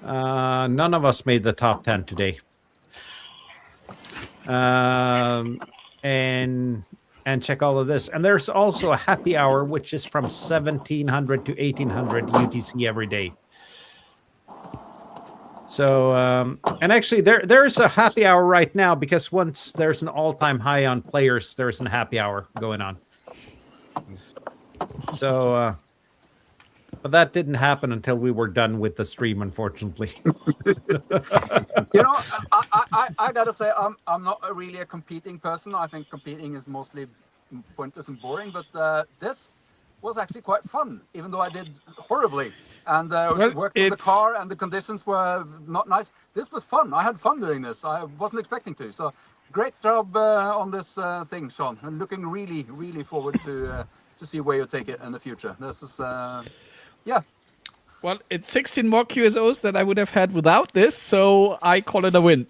None of us made the top 10 today. And check all of this. And there's also a happy hour, which is from 1700 to 1800 UTC every day. So, and actually there's a happy hour right now because once there's an all-time high on players, there's a happy hour going on. So, but that didn't happen until we were done with the stream, unfortunately. I gotta say, I'm not really a competing person. I think competing is mostly pointless and boring. But this was actually quite fun, even though I did horribly and worked on the car and the conditions were not nice. This was fun. I had fun doing this. I wasn't expecting to. So great job on this thing, Sean. I'm looking really, really forward to see where you take it in the future. This is, yeah. Well, it's 16 more QSOs that I would have had without this, so I call it a win.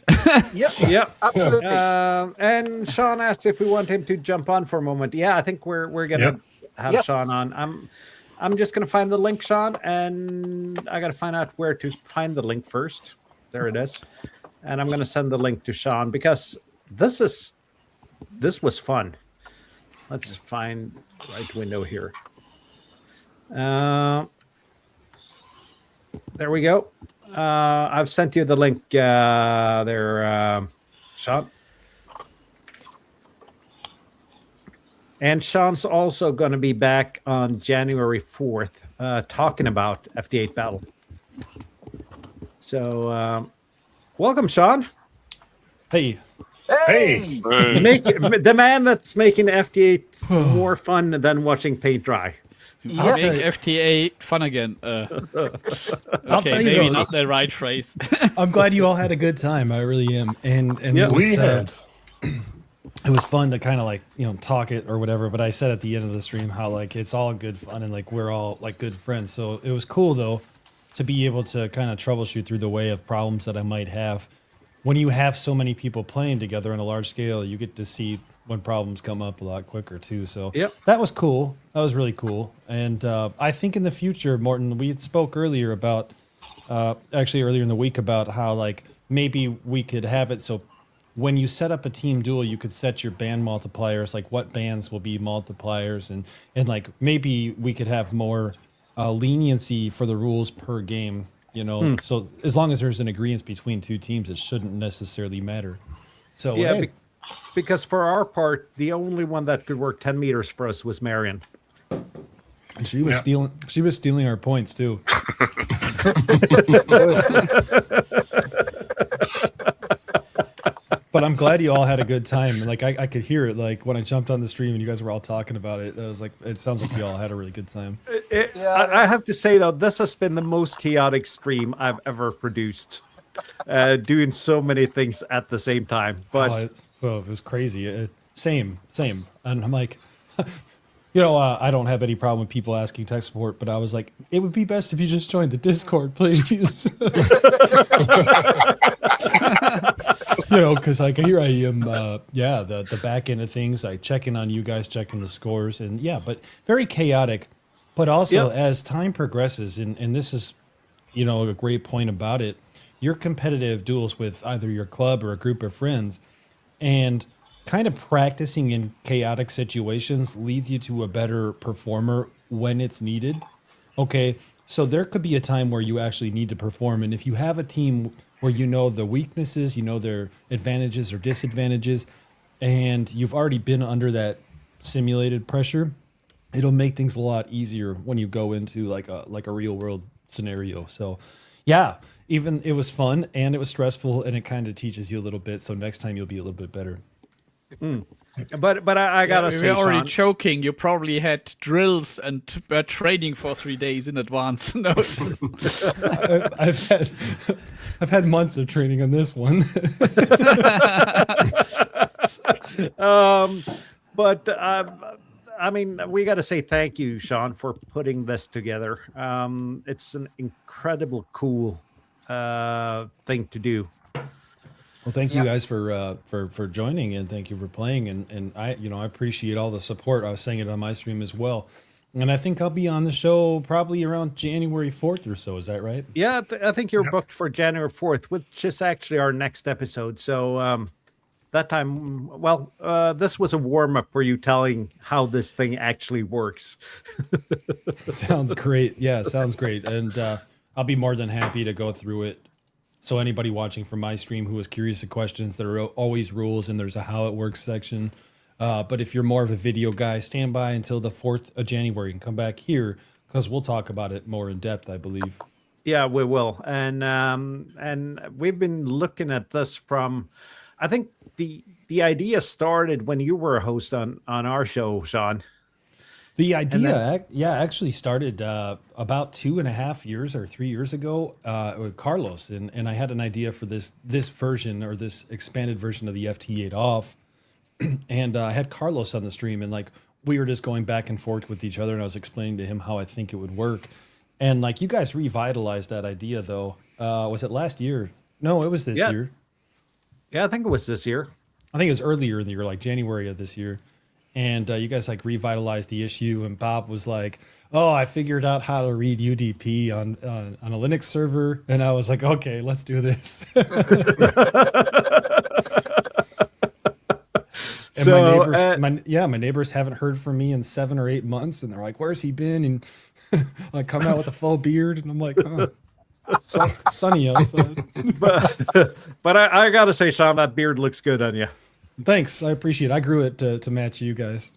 Yeah, absolutely. And Sean asked if we want him to jump on for a moment. Yeah, I think we're gonna have Sean on. I'm just gonna find the link, Sean, and I gotta find out where to find the link first. There it is, and I'm gonna send the link to Sean because this is this was fun. Let's find the right window here. There we go. I've sent you the link there, Sean. And Sean's also going to be back on January 4th talking about FD8 Battle. So, welcome, Sean. Hey. Hey. The man that's making FD8 more fun than watching paint dry. Make FTA fun again. Okay, maybe not the right phrase. I'm glad you all had a good time. I really am. And Yeah, we had. It was fun to kind of like, talk it or whatever. But I said at the end of the stream how like it's all good fun and like we're all like good friends. So it was cool though to be able to kind of troubleshoot through the way of problems that I might have. When you have so many people playing together on a large scale, you get to see when problems come up a lot quicker too. So that was cool. That was really cool. And I think in the future, Morten, we spoke earlier about, actually earlier in the week about how like maybe we could have it so when you set up a team duel, you could set your band multipliers, like what bands will be multipliers, and like maybe we could have more leniency for the rules per game. So as long as there's an agreement between two teams, it shouldn't necessarily matter. So yeah, because for our part, the only one that could work 10 meters for us was Marion. And she was stealing. She was stealing our points too. But I'm glad you all had a good time. Like I could hear it. Like when I jumped on the stream and you guys were all talking about it, I was like, it sounds like you all had a really good time. I have to say though, this has been the most chaotic stream I've ever produced. Doing so many things at the same time. But it was crazy. Same. And I'm like, I don't have any problem with people asking tech support, but I was like, it would be best if you just joined the Discord, please. Because like here I am, the back end of things. I check in on you guys, checking the scores, and but very chaotic. But also as time progresses, and this is, a great point about it. Your competitive duels with either your club or a group of friends, and kind of practicing in chaotic situations leads you to a better performer when it's needed. Okay, so there could be a time where you actually need to perform, and if you have a team where the weaknesses, their advantages or disadvantages, and you've already been under that simulated pressure, it'll make things a lot easier when you go into like a real world scenario. So even it was fun and it was stressful, and it kind of teaches you a little bit, so next time you'll be a little bit better. But I gotta say, we're already Sean, joking. You probably had drills and were training for 3 days in advance. No, I've had months of training on this one. But I mean, we got to say thank you, Sean, for putting this together. It's an incredible cool thing to do. Well, thank you guys for joining, and thank you for playing, and I appreciate all the support. I was saying it on my stream as well, and I think I'll be on the show probably around January 4th or so. Is that right? Yeah, I think you're booked for January 4th, which is actually our next episode. So that time, this was a warm up for you telling how this thing actually works. Sounds great. Yeah, sounds great, and I'll be more than happy to go through it. So anybody watching from my stream who is curious of questions, there are always rules, and there's a how it works section. But if you're more of a video guy, stand by until the 4th of January and come back here, because we'll talk about it more in depth, I believe. Yeah, we will. And we've been looking at this from, I think the idea started when you were a host on our show, Sean. The idea, actually started about 2.5 years or 3 years ago with Carlos, and I had an idea for this version or this expanded version of the FT8 off, and I had Carlos on the stream, and like we were just going back and forth with each other, and I was explaining to him how I think it would work, and like you guys revitalized that idea though. Was it last year? No, it was this year. Yeah, I think it was this year. I think it was earlier in the year, like January of this year. And you guys like revitalized the issue, and Bob was like, "Oh, I figured out how to read UDP on a Linux server," and I was like, "Okay, let's do this." my neighbors haven't heard from me in 7 or 8 months, and they're like, "Where's he been?" And I come out with a full beard, and I'm like, "Oh, sunny outside." but I gotta say, Sean, that beard looks good on you. Thanks, I appreciate it. I grew it to match you guys.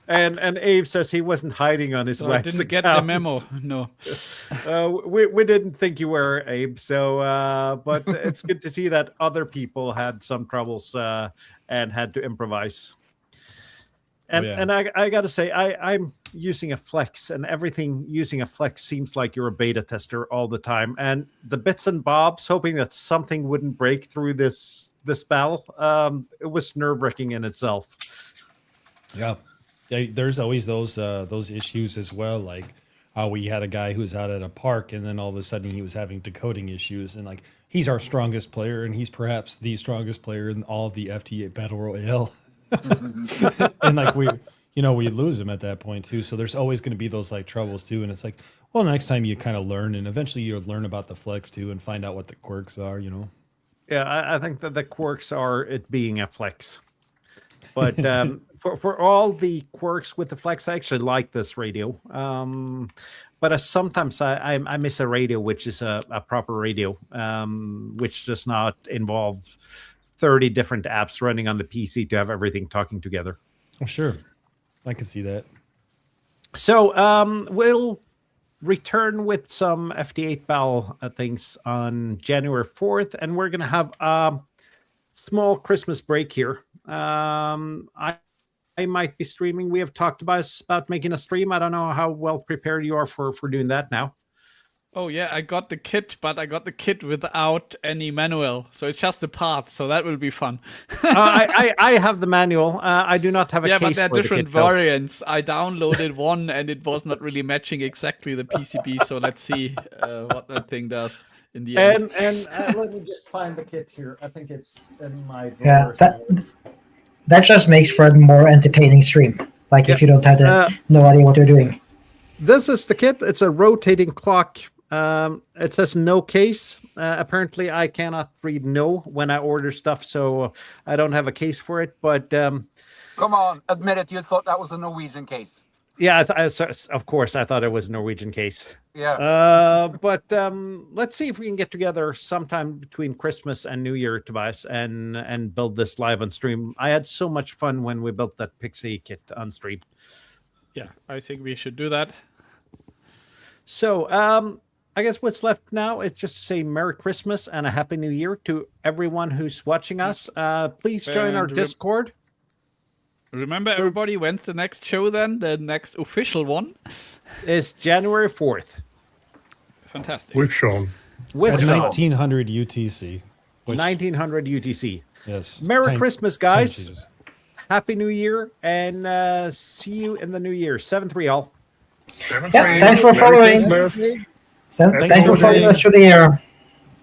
and Abe says he wasn't hiding on his wife's I didn't account. get the memo. No. We didn't think you were, Abe. So, but it's good to see that other people had some troubles and had to improvise. And I got to say, I'm using a Flex, and everything using a Flex seems like you're a beta tester all the time. And the bits and bobs, hoping that something wouldn't break through this battle, it was nerve-wracking in itself. Yeah, there's always those issues as well. Like we had a guy who was out at a park, and then all of a sudden he was having decoding issues, and like he's our strongest player, and he's perhaps the strongest player in all of the FT8 Battle Royale. And like we lose him at that point too. So there's always going to be those like troubles too. And it's like, well, next time you kind of learn, and eventually you'll learn about the Flex too, and find out what the quirks are. Yeah, I think that the quirks are it being a Flex. But for all the quirks with the Flex, I actually like this radio. But sometimes I miss a radio which is a proper radio, which does not involve 30 different apps running on the PC to have everything talking together. Oh, sure. I can see that. So we'll return with some FT8 Battle things on January 4th, and we're going to have a small Christmas break here. I might be streaming. We have talked about making a stream. I don't know how well prepared you are for doing that now. Oh yeah, I got the kit, but I got the kit without any manual, so it's just the parts. So that will be fun. I have the manual. I do not have a case. Yeah, but there are for different the kit, variants. I downloaded one, and it was not really matching exactly the PCB. So let's see what that thing does in the end. And let me just find the kit here. I think it's in my Yeah, that just makes for a more entertaining stream. Like if you don't have no idea what you're doing. This is the kit. It's a rotating clock. It says no case. Apparently, I cannot read no when I order stuff, so I don't have a case for it. But come on, admit it. You thought that was a Norwegian case. Yeah, of course, I thought it was a Norwegian case. Yeah. But let's see if we can get together sometime between Christmas and New Year, Tobias, and build this live on stream. I had so much fun when we built that Pixie kit on stream. Yeah, I think we should do that. So, I guess what's left now is just to say Merry Christmas and a Happy New Year to everyone who's watching us. Please join our Discord. Remember, everybody, when's the next show then? The next official one? Is January 4th. Fantastic. With Sean. At 1900 UTC. 1900 UTC. Yes. Merry Christmas, guys. Happy New Year, and see you in the new year. 7-3 all. Yeah, thanks for following. Thanks for following us through the year.